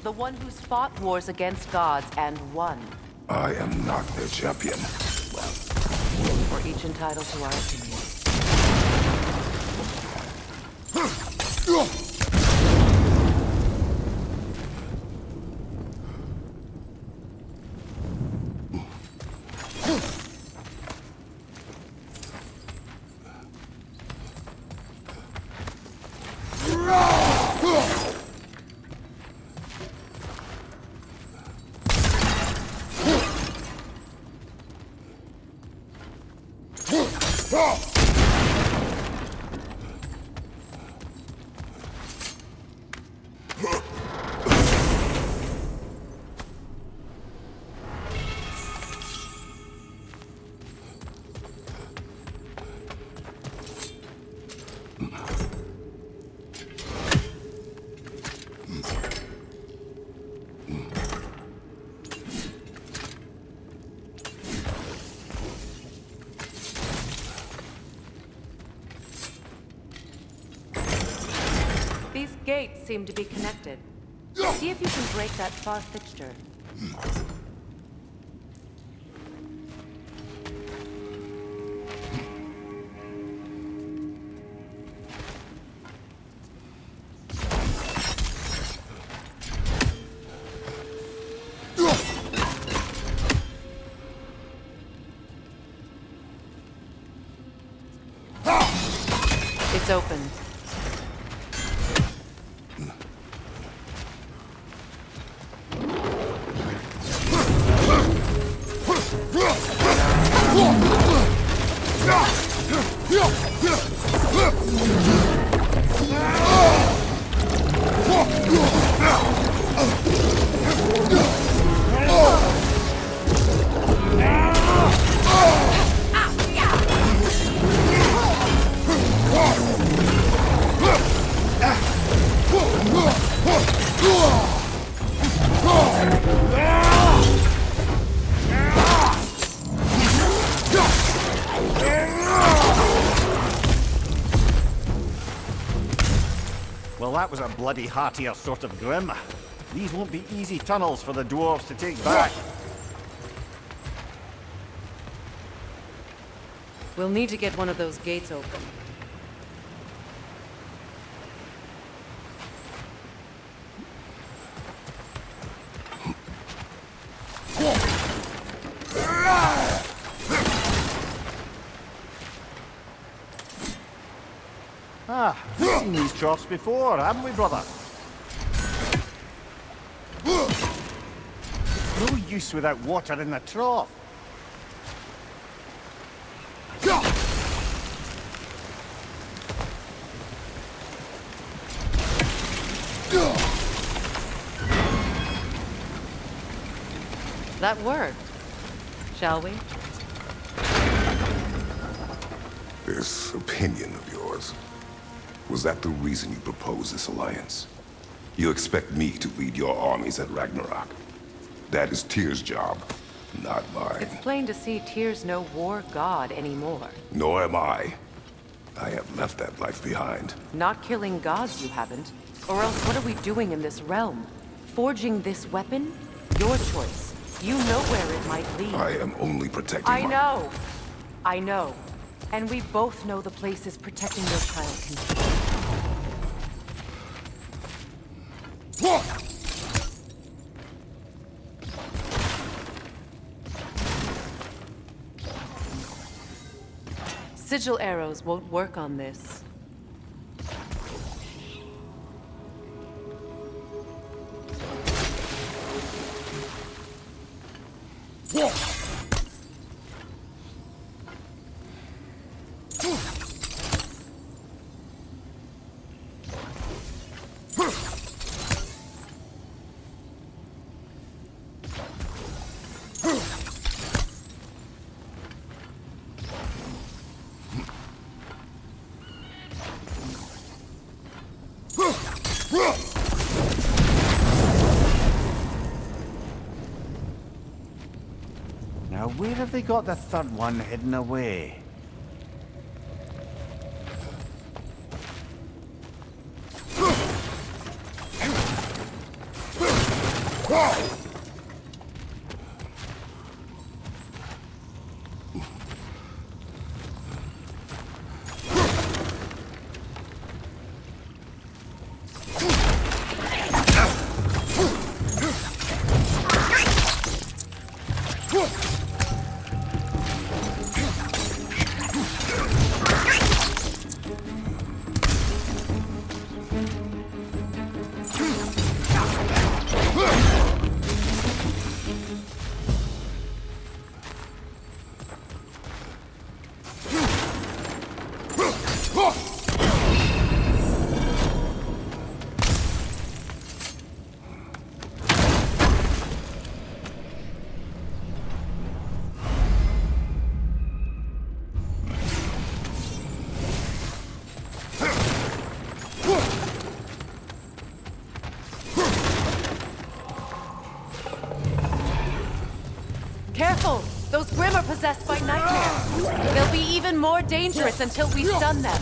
The one who's fought wars against gods and won. I am not their champion. We're each entitled to our opinion. These gates seem to be connected. See if you can break that far fixture. It's open. Well, that was a bloody heartier sort of grim. These won't be easy tunnels for the dwarves to take back. We'll need to get one of those gates open. Ah, we've seen these troughs before, haven't we, brother? It's no use without water in the trough. That worked. Shall we? This opinion of yours, was that the reason you proposed this alliance? You expect me to lead your armies at Ragnarok? That is Tyr's job, not mine. It's plain to see Tyr's no war god anymore. Nor am I. I have left that life behind. Not killing gods, you haven't. Or else what are we doing in this realm? Forging this weapon? Your choice. You know where it might lead. I am only protecting I know. I know. And we both know the place is protecting your child can Sigil arrows won't work on this. Now, where have they got the third one hidden away? Careful! Those Grimm are possessed by nightmares. They'll be even more dangerous until we stun them.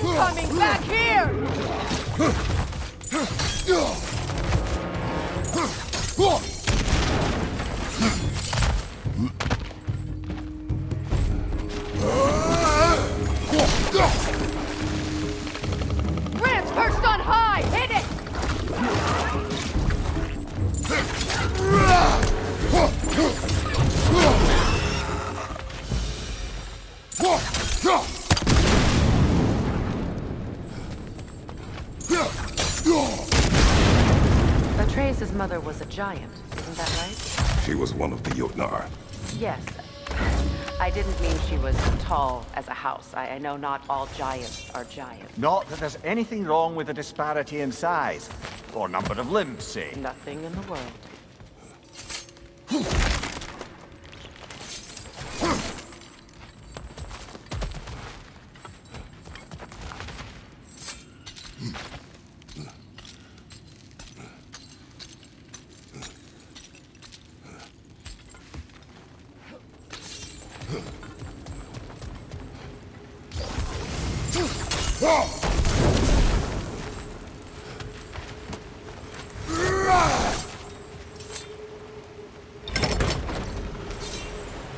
Incoming back here! Rams perched on high! Hit it! Atreus' mother was a giant, isn't that right? She was one of the Jotnar. Yes. I didn't mean she was tall as a house. I know not all giants are giants. Not that there's anything wrong with the disparity in size. Or number of limbs, say. Nothing in the world.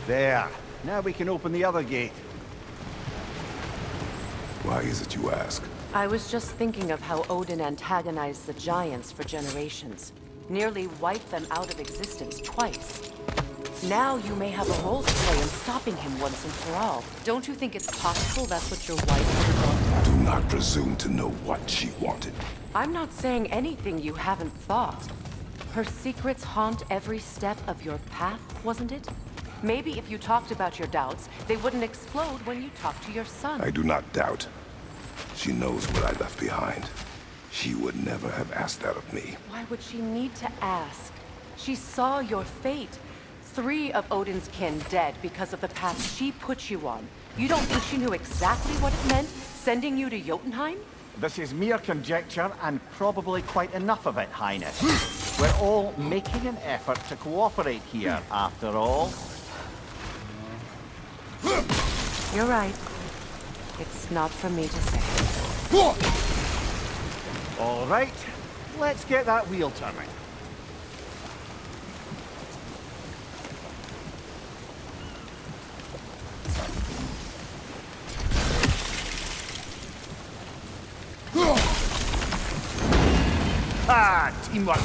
There. Now we can open the other gate. Why is it you ask? I was just thinking of how Odin antagonized the giants for generations. Nearly wiped them out of existence twice. Now you may have a role to play in stopping him once and for all. Don't you think it's possible that's what your wife wanted? Do not presume to know what she wanted. I'm not saying anything you haven't thought. Her secrets haunt every step of your path, wasn't it? Maybe if you talked about your doubts, they wouldn't explode when you talked to your son. I do not doubt. She knows what I left behind. She would never have asked that of me. Why would she need to ask? She saw your fate. 3 of Odin's kin dead because of the path she put you on. You don't think she knew exactly what it meant, sending you to Jotunheim? This is mere conjecture, and probably quite enough of it, Highness. We're all making an effort to cooperate here, after all. You're right. It's not for me to say. All right, let's get that wheel turning. Ah, teamwork.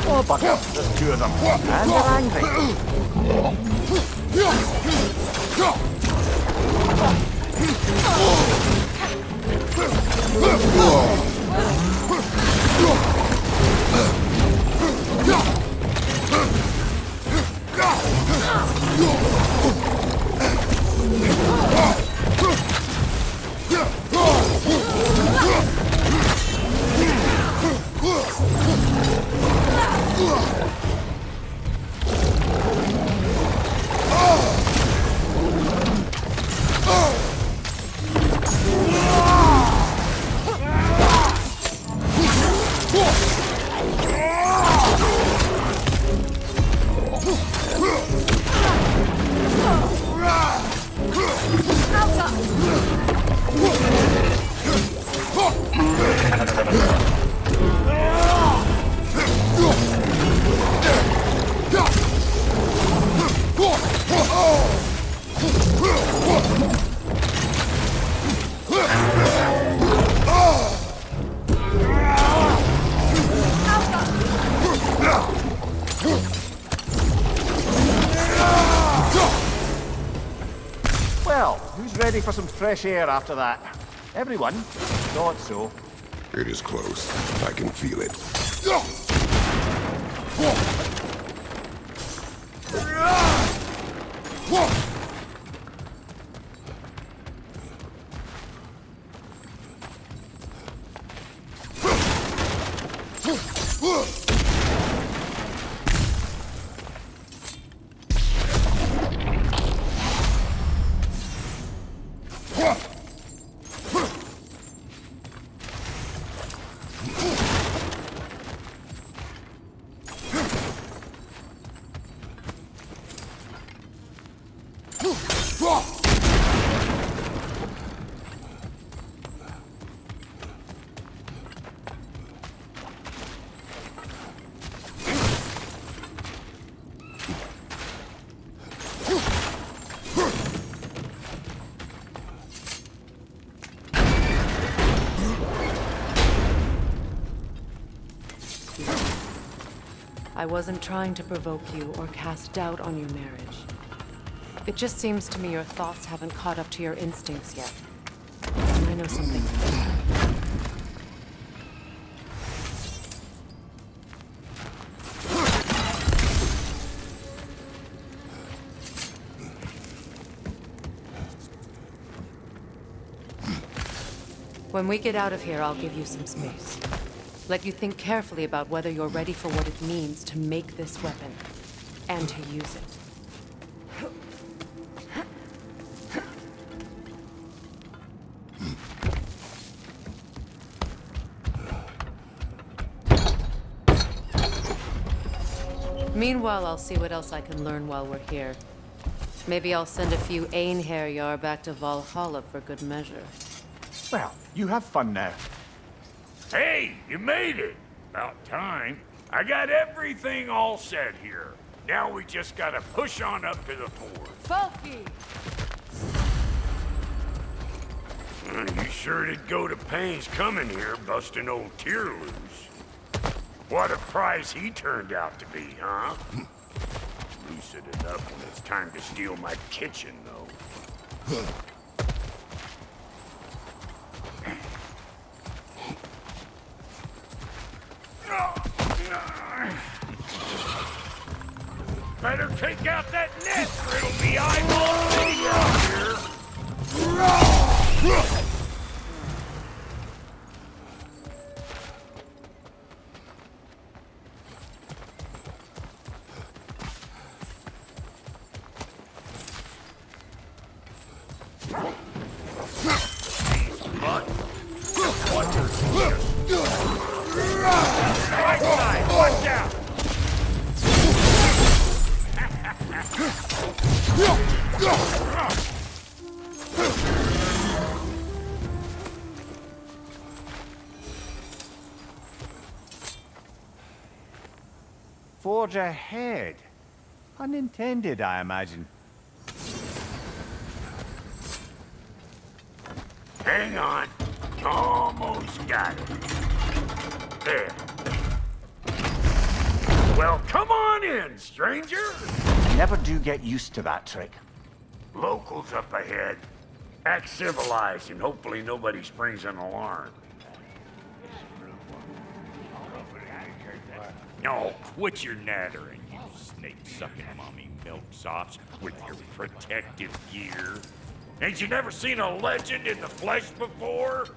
Oh, but there's two of them. And they're angry. Well, who's ready for some fresh air after that? Everyone? Thought so. It is close. I can feel it. I wasn't trying to provoke you or cast doubt on your marriage. It just seems to me your thoughts haven't caught up to your instincts yet. And I know something. When we get out of here, I'll give you some space. Let you think carefully about whether you're ready for what it means to make this weapon, and to use it. Meanwhile, I'll see what else I can learn while we're here. Maybe I'll send a few Einherjar back to Valhalla for good measure. Well, you have fun now. Hey, you made it! About time. I got everything all set here. Now we just gotta push on up to the fort. Falky! You sure did go to pains coming here, busting old Tyr loose. What a prize he turned out to be, huh? Lucid enough when it's time to steal my kitchen, though. Better take out that net, or it'll be eyeball city out here. Forge ahead. Unintended, I imagine. Hang on. Almost got it. There. Well, come on in, stranger. Never do get used to that trick. Locals up ahead. Act civilized and hopefully nobody springs an alarm. No, quit your nattering, you snake-sucking mommy milksops with your protective gear. Ain't you never seen a legend in the flesh before?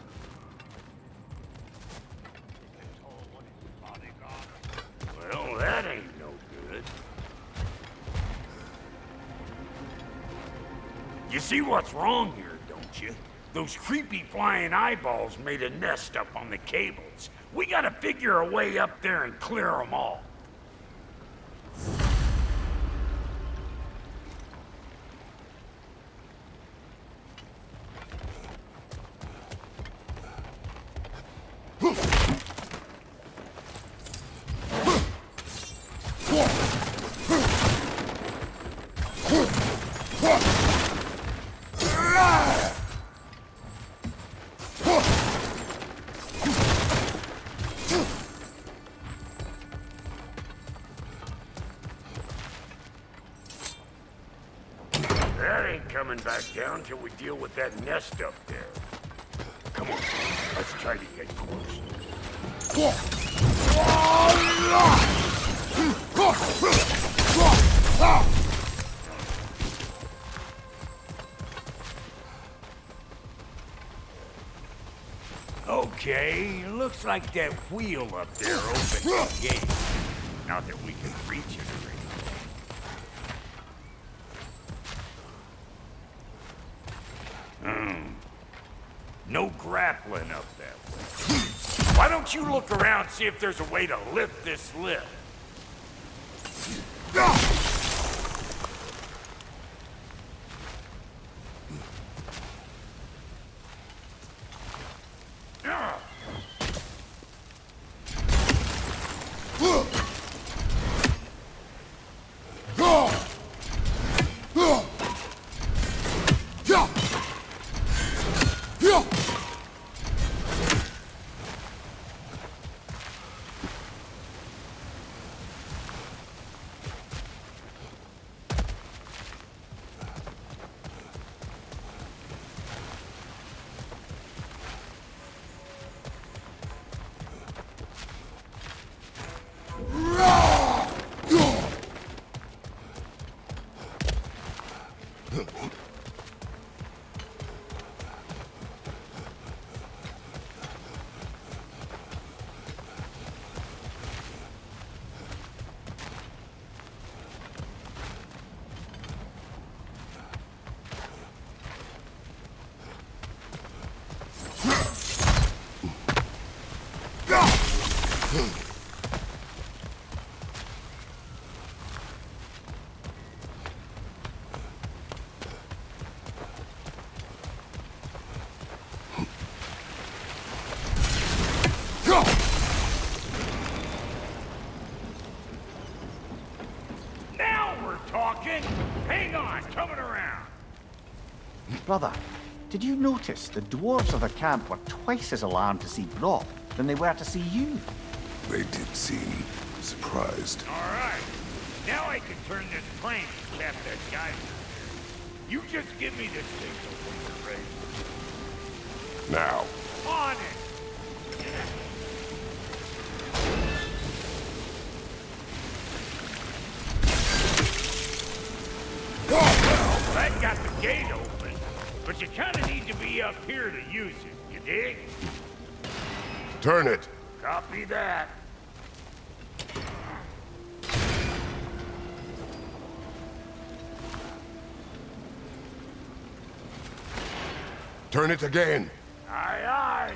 Well, that ain't no good. You see what's wrong here, don't you? Those creepy flying eyeballs made a nest up on the cables. We gotta figure a way up there and clear them all. Coming back down till we deal with that nest up there. Come on, let's try to get close. Okay, looks like that wheel up there opens the gate. Not that we can reach it or anything. No grappling up that way. Why don't you look around, see if there's a way to lift this lift? Hang on, coming around. Brother, did you notice the dwarves of the camp were twice as alarmed to see Brock than they were to see you? They did seem surprised. All right, now I can turn this plane and tap that guy. You just give me the signal when you're ready. Now. On it! That got the gate open, but you kind of need to be up here to use it, you dig? Turn it. Copy that. Turn it again. Aye, aye.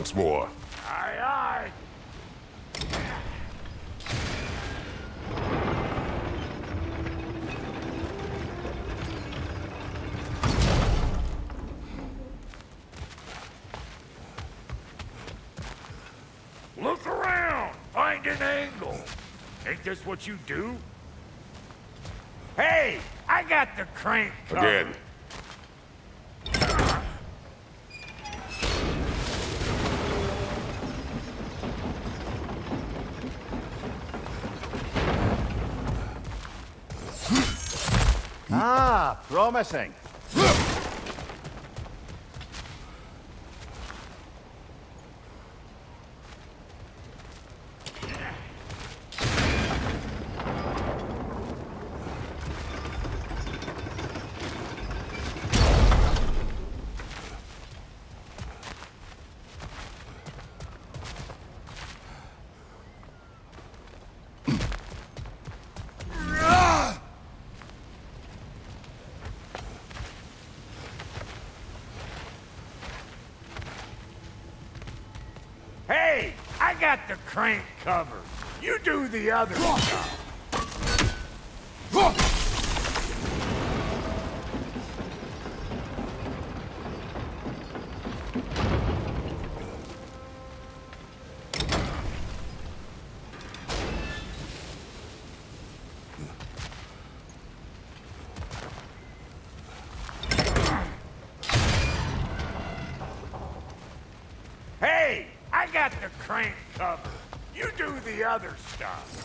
once more. Aye, aye. Look around! Find an angle! Ain't this what you do? Hey! I got the crank covered. Again. Ah, promising. Hey! I got the crank covered. You do the other stuff. Hey! I got the crank covered. You do the other stuff.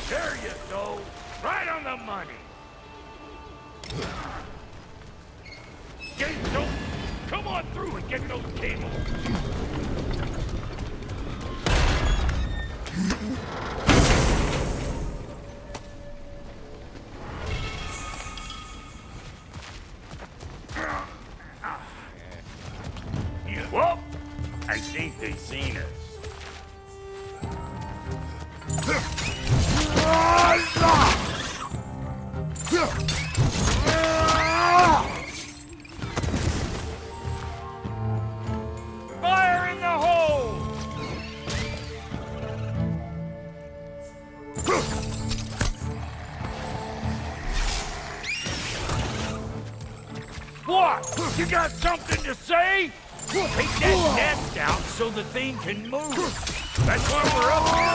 There you go. Right on the money. Gates open. Come on through and get those cables. Whoop! I think they seen us. Fire in the hole! What? You got something to say? Take that nest out so the thing can move. That's what we're up here.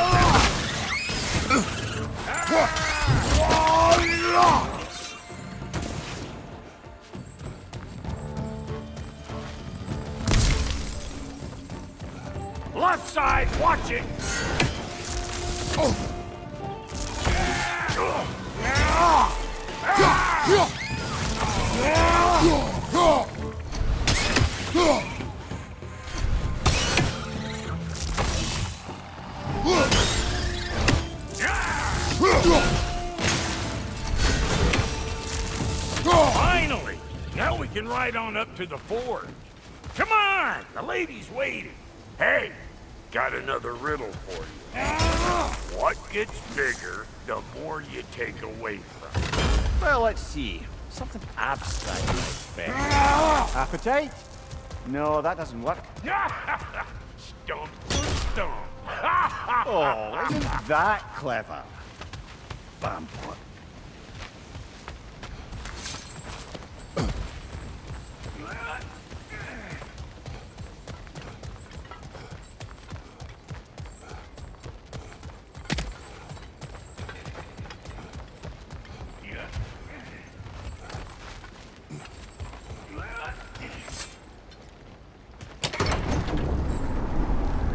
Left side, watch it! Finally! Now we can ride on up to the forge. Come on! The lady's waiting. Hey, got another riddle for you. What gets bigger the more you take away from it? Well, let's see. Something abstract, I expect. Appetite? No, that doesn't work. Stump for stump. Oh, isn't that clever? Vampire.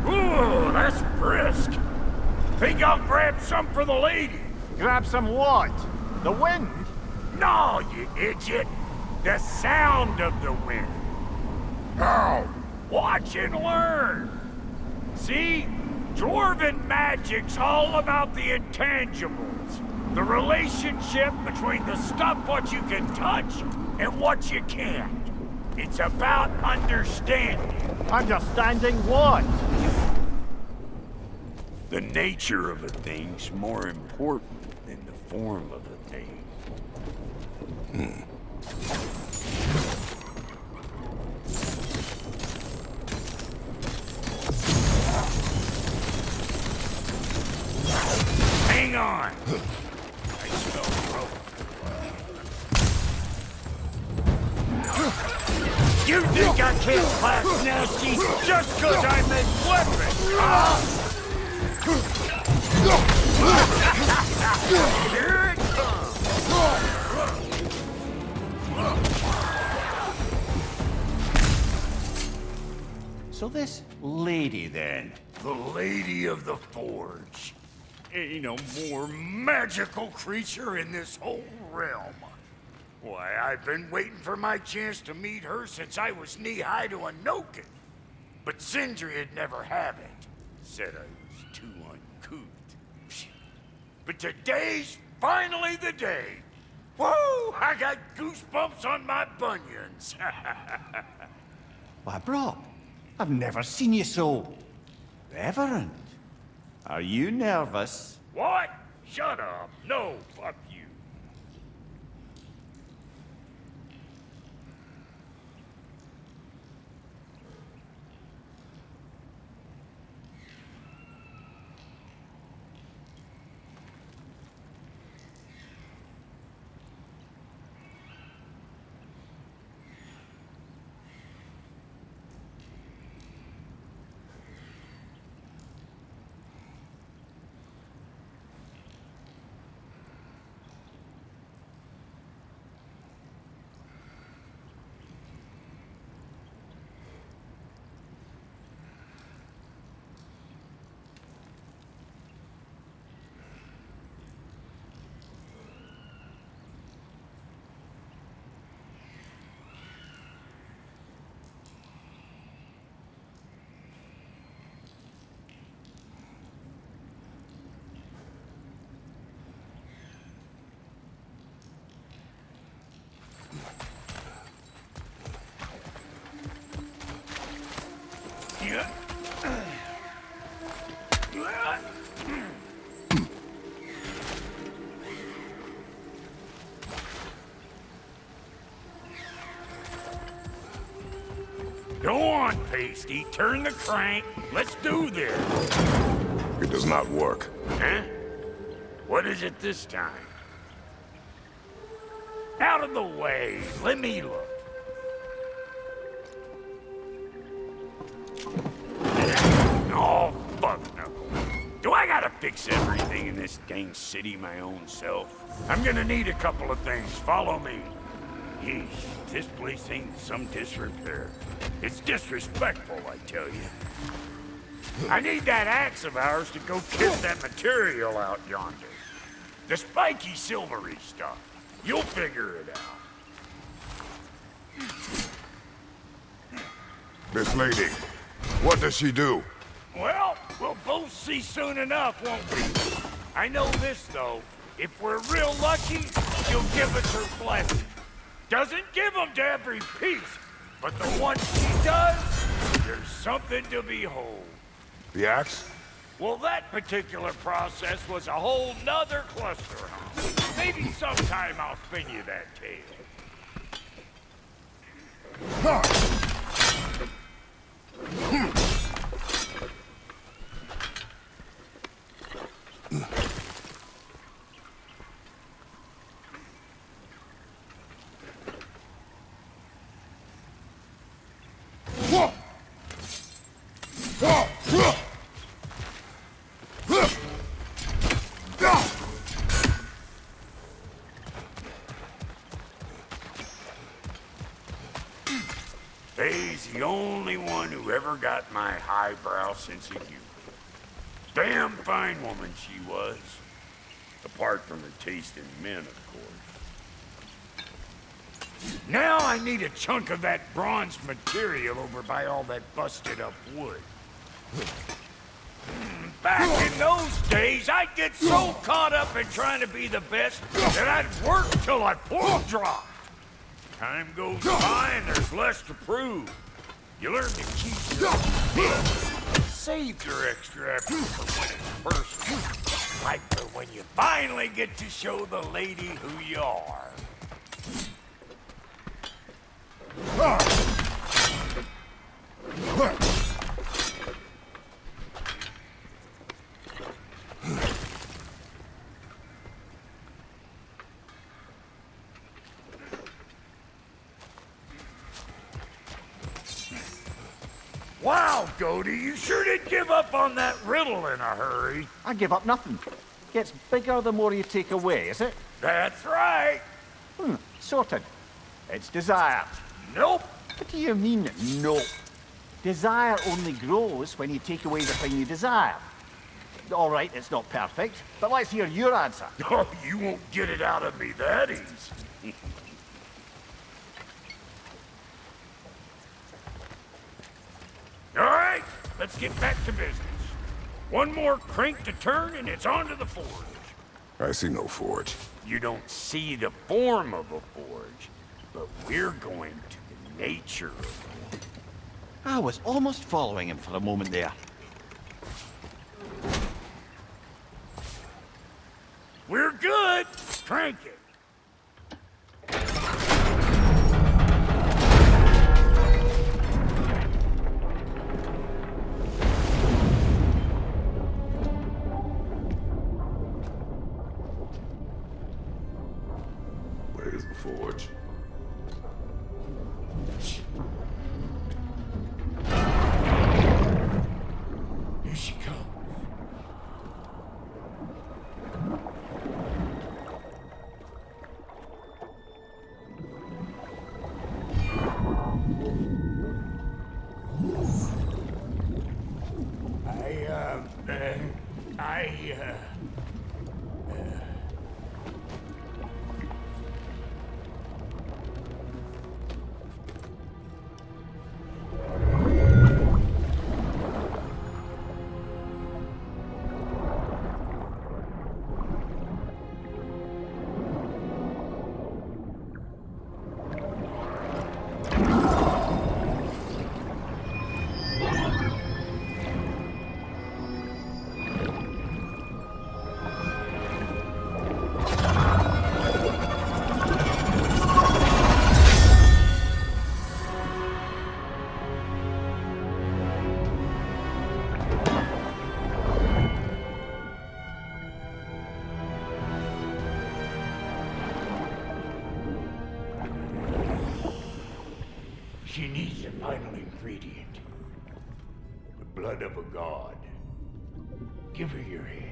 Ooh, that's brisk. Think I'll grab some for the lady. Grab some what? The wind? No, you idiot. The sound of the wind. How? Watch and learn. See? Dwarven magic's all about the intangibles. The relationship between the stuff what you can touch and what you can't. It's about understanding. Understanding what? The nature of a thing's more important than the form of a thing. Hang on! I smell trouble. You think I can't clap nasty just 'cause I make weapons, huh? Here it comes! So this lady, then? The Lady of the Forge. Ain't a more magical creature in this whole realm. Why, I've been waiting for my chance to meet her since I was knee-high to a Noken. But Sindri'd never have it. Said I was too uncouth. But today's finally the day. Woo! I got goosebumps on my bunions. Why, bro, I've never seen you so reverent. Are you nervous? What? Shut up. No, fuck you. Go on, Pasty. Turn the crank. Let's do this. It does not work. Huh? What is it this time? Out of the way. Let me look. Oh, fuck no. Do I gotta fix everything in this dang city my own self? I'm gonna need a couple of things. Follow me. Yeesh, this place ain't in some disrepair. It's disrespectful, I tell you. I need that axe of ours to go kick that material out yonder. The spiky, silvery stuff. You'll figure it out. This lady, what does she do? Well, we'll both see soon enough, won't we? I know this, though. If we're real lucky, she'll give us her blessing. Doesn't give them to every piece, but the ones she does, there's something to behold. The axe? Well, that particular process was a whole nother cluster, huh? Maybe sometime I'll spin you that tale. Faye's the only one who ever got my highbrow sense of humor. Damn fine woman she was. Apart from her taste in men, of course. Now I need a chunk of that bronze material over by all that busted up wood. Back in those days, I'd get so caught up in trying to be the best that I'd work till I full dropped. Time goes by and there's less to prove. You learn to keep your save your extra effort for when it's personal. Like for when you finally get to show the lady who you are. Wow, Goldie, you sure did give up on that riddle in a hurry. I give up nothing. Gets bigger the more you take away, is it? That's right. Sorted. It's desire. Nope. What do you mean, nope? Desire only grows when you take away the thing you desire. All right, it's not perfect, but let's hear your answer. Oh, you won't get it out of me that easy. All right, let's get back to business. One more crank to turn and it's on to the forge. I see no forge. You don't see the form of a forge, but we're going to the nature of one. I was almost following him for a moment there. We're good. Crank it. Where's the forge? Here she comes. She needs a final ingredient. The blood of a god. Give her your hand.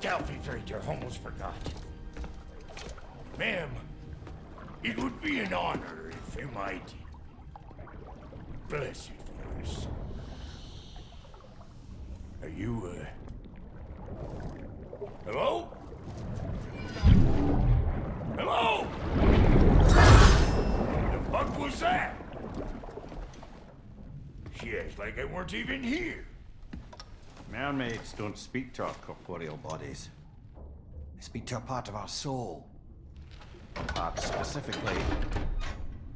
Delphi Freighter almost forgot. Ma'am, it would be an honor if you might bless it for us. Are you Hello? Hello? The fuck was that? She acts like I weren't even here. Mermaids don't speak to our corporeal bodies. They speak to a part of our soul. A part specifically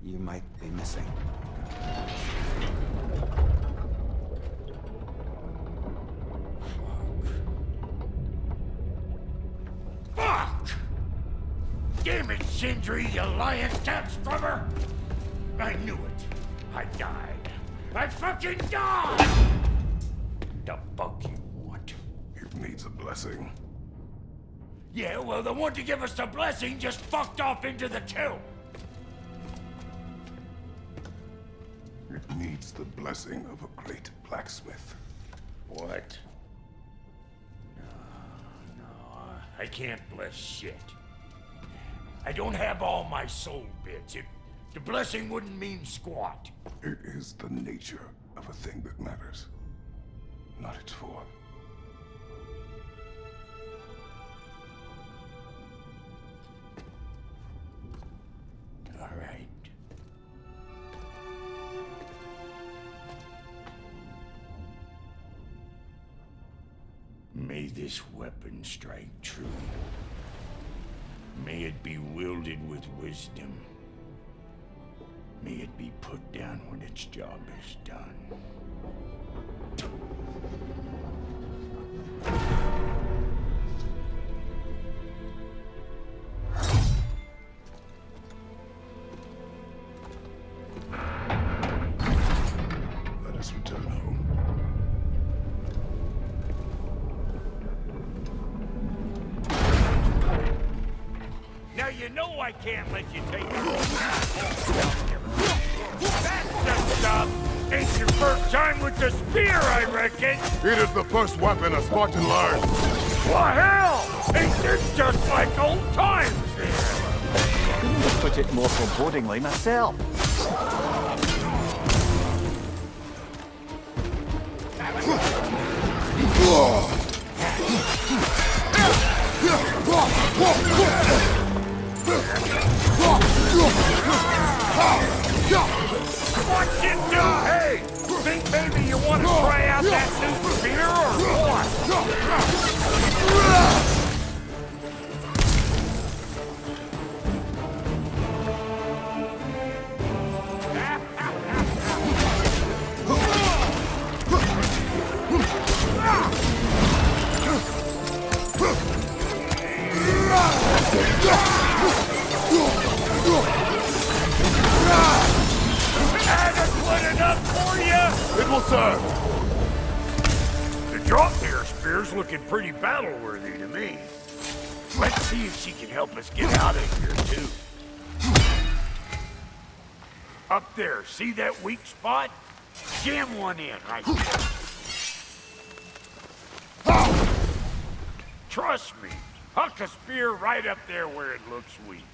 you might be missing. Fuck! Damn it, Sindri, you lying cat scrubber! I knew it. I died. I fucking died! The fuck you want? It needs a blessing. Yeah, well, the one to give us the blessing just fucked off into the tomb. It needs the blessing of a great blacksmith. What? No, I can't bless shit. I don't have all my soul bits. The blessing wouldn't mean squat. It is the nature of a thing that matters, not its form. All right. May this weapon strike true. May it be wielded with wisdom. May it be put down when its job is done. Let us return home. Now you know I can't let you take it. That's the stuff! Ain't your first time with the spear, I reckon! It is the first weapon a Spartan learned. Well, hell! Ain't this just like old times then? Couldn't have put it more forebodingly myself. What you do? Hey! Think maybe you want to try out that new spear or what? Adequate enough for you? It will serve. The DRAUPNIR spear's looking pretty battle-worthy to me. Let's see if she can help us get out of here, too. Up there, see that weak spot? Jam one in right there. Trust me, huck a spear right up there where it looks weak.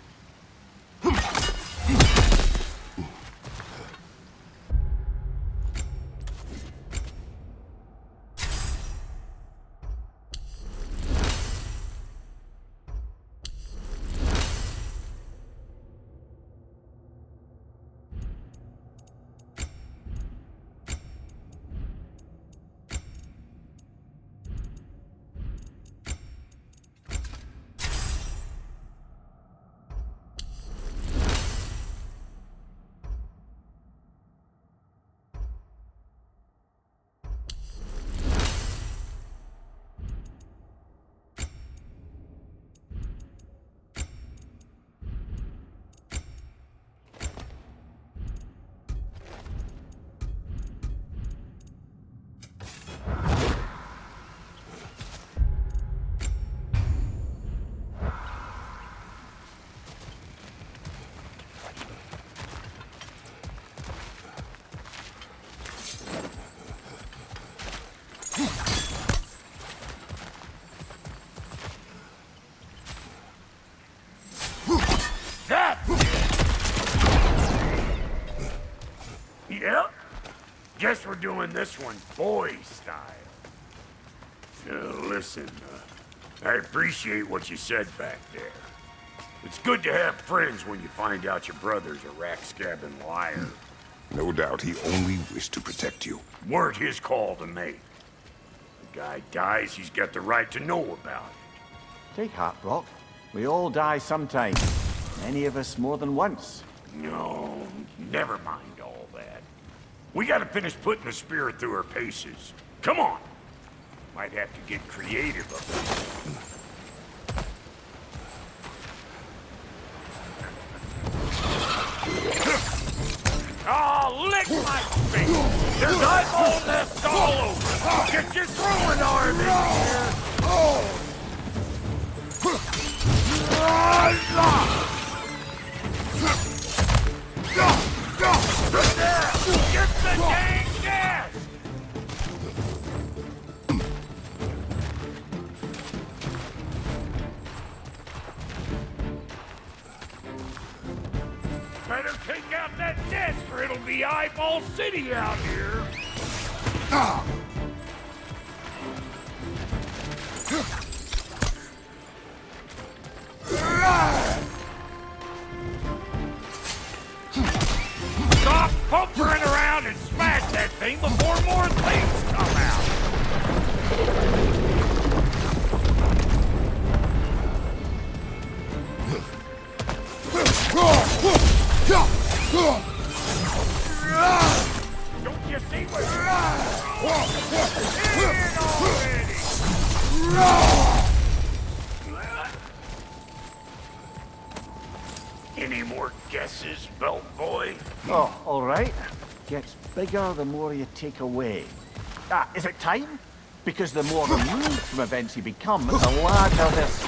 Yep. Guess we're doing this one boy style. Listen, I appreciate what you said back there. It's good to have friends when you find out your brother's a rack-scabbing liar. No doubt he only wished to protect you. Weren't his call to make. The guy dies, he's got the right to know about it. Take heart, Brock. We all die sometime. Many of us more than once. No, never mind all that. We gotta finish putting the spirit through her paces. Come on! Might have to get creative up there. Oh, lick my face! There's eyeball nests all over! Get your throwing arm in here! Oh! Get the dang gas! Better take out that nest or it'll be Eyeball City out here. Stop pumpering around and smash that thing before more things come out. Don't you see what Any more guesses, Belt Boy? Oh, all right. Gets bigger the more you take away. Ah, is it time? Because the more removed from events you become, the larger this...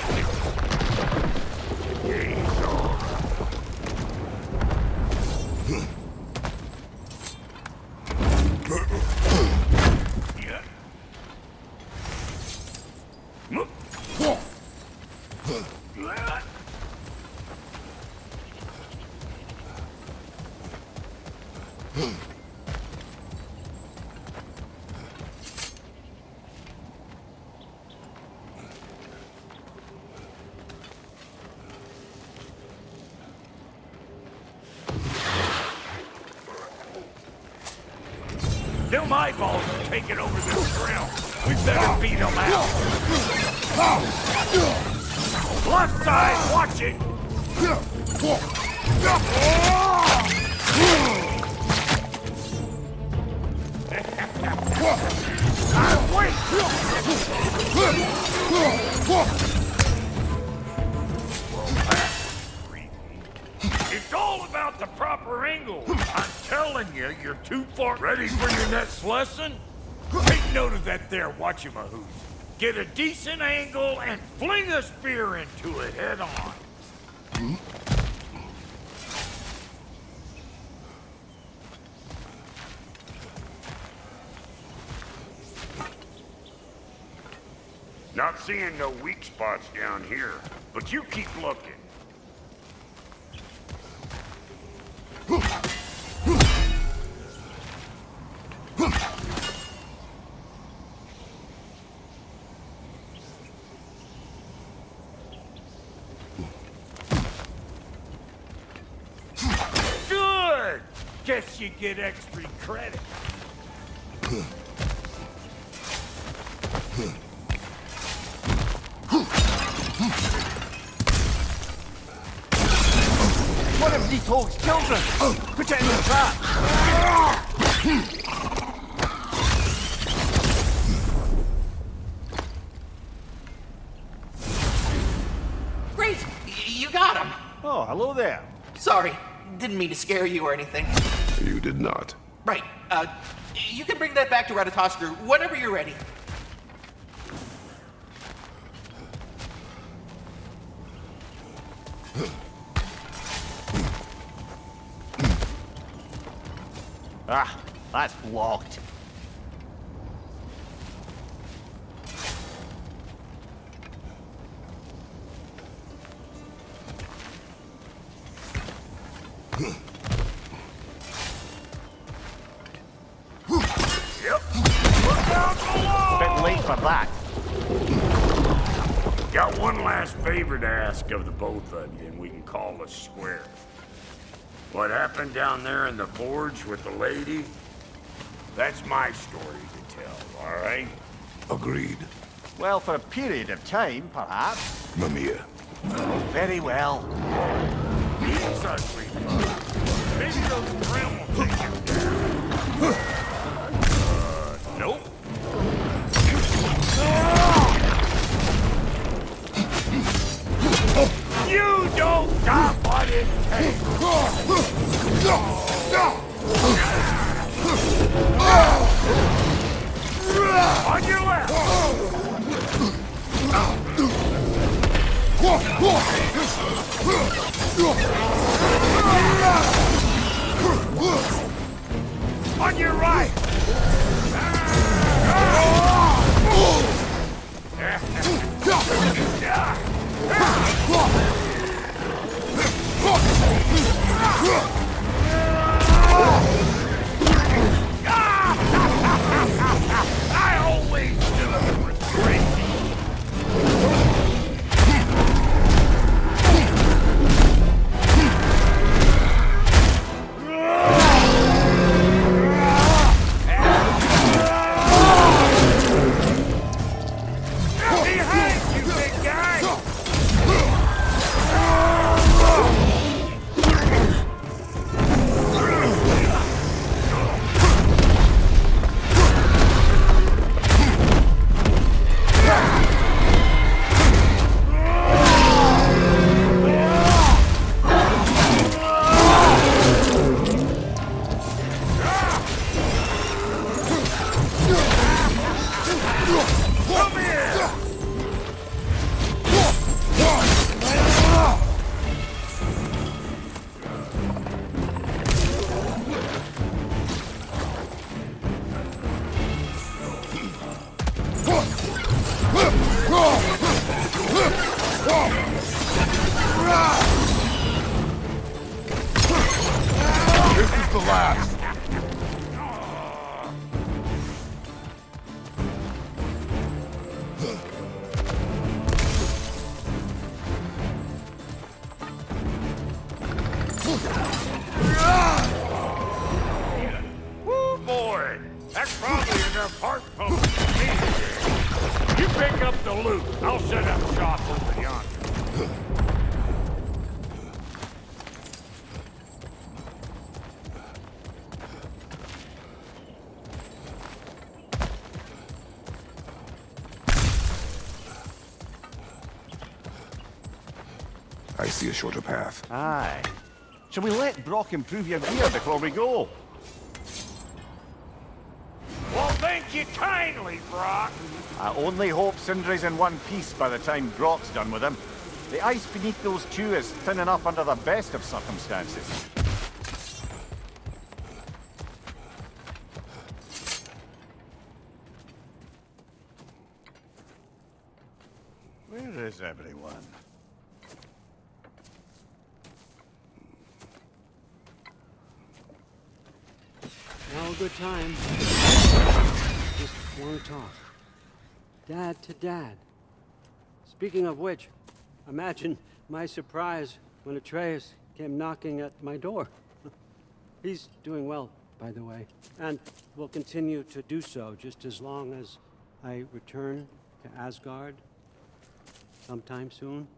Them eyeballs are taking over this grill. We better beat them out. Left side, watch it. It's all about the proper angle. I'm telling you, you're too far. Ready for your next lesson? Take note of that there watchamahoos. Get a decent angle and fling a spear into it head on. Not seeing no weak spots down here, but you keep looking. Good! Guess you get extra credit. One of Detox's children! Put it in the trap! Great! You got him! Oh, hello there. Sorry, didn't mean to scare you or anything. You did not. Right, you can bring that back to Ratatoskr whenever you're ready. Ah, that's locked. Yep. Look down below! Bit late for that. Got one last favor to ask of the both of you, and we can call us square. What happened down there in the forge with the lady? That's my story to tell, all right? Agreed. Well, for a period of time, perhaps. Mimir. Very well. He's ugly, maybe those Grim will take him down. Nope. You don't got what it takes! On your left! On your right! I always knew it was crazy. Behind you, big guy! This is the last. Woo, boy! That's probably enough heart pumping for me. You pick up the loot. I'll set up shop over yonder. I see a shorter path. Aye. Shall we let Brock improve your gear before we go? Well, thank you kindly, Brock. I only hope Sindri's in one piece by the time Brock's done with him. The ice beneath those two is thin enough under the best of circumstances. Where is everyone? Now a good time. Just want to talk. Dad to Dad. Speaking of which, imagine my surprise when Atreus came knocking at my door. He's doing well, by the way, and will continue to do so just as long as I return to Asgard sometime soon.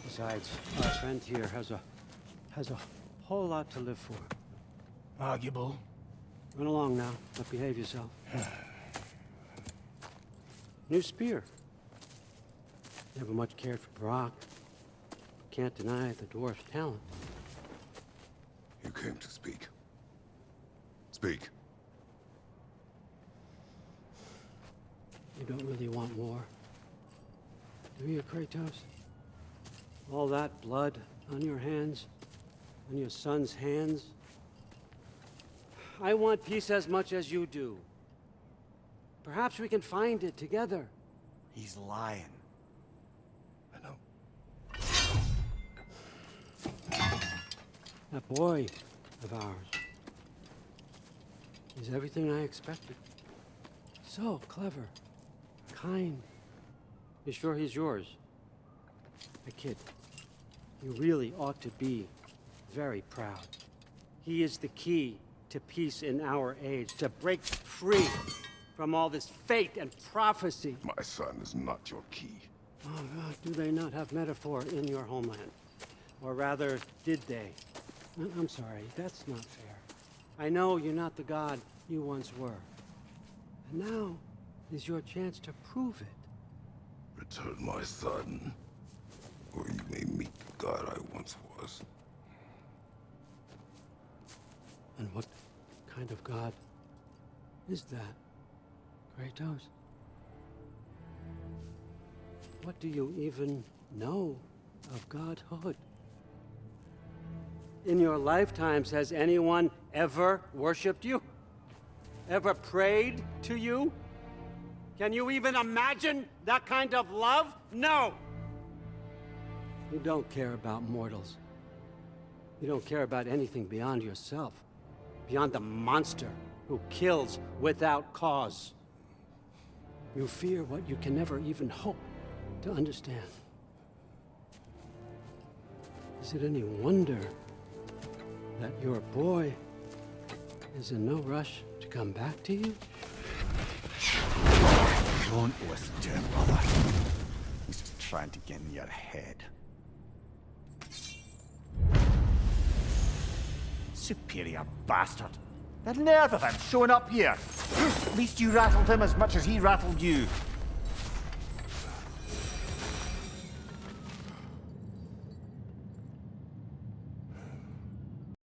Besides, our friend here has a whole lot to live for. Arguable. Run along now, but behave yourself. New spear. Never much cared for Brock. Can't deny the dwarf's talent. You came to speak. Speak. You don't really want war, do you, Kratos? All that blood on your hands, on your son's hands. I want peace as much as you do. Perhaps we can find it together. He's lying. I know. That boy of ours is everything I expected. So clever. Kind. You sure he's yours? I kid. You really ought to be very proud. He is the key to peace in our age, to break free from all this fate and prophecy. My son is not your key. Oh, God, do they not have metaphor in your homeland? Or rather, did they? I'm sorry, that's not fair. I know you're not the god you once were. And now is your chance to prove it. Return my son, or you may meet the god I once was. And what kind of god is that, Kratos? What do you even know of godhood? In your lifetimes, has anyone ever worshipped you? Ever prayed to you? Can you even imagine that kind of love? No! You don't care about mortals. You don't care about anything beyond yourself. Beyond the monster who kills without cause. You fear what you can never even hope to understand. Is it any wonder that your boy is in no rush to come back to you? Don't listen to him, brother. He's just trying to get in your head. Superior bastard. The nerve of him showing up here. At least you rattled him as much as he rattled you.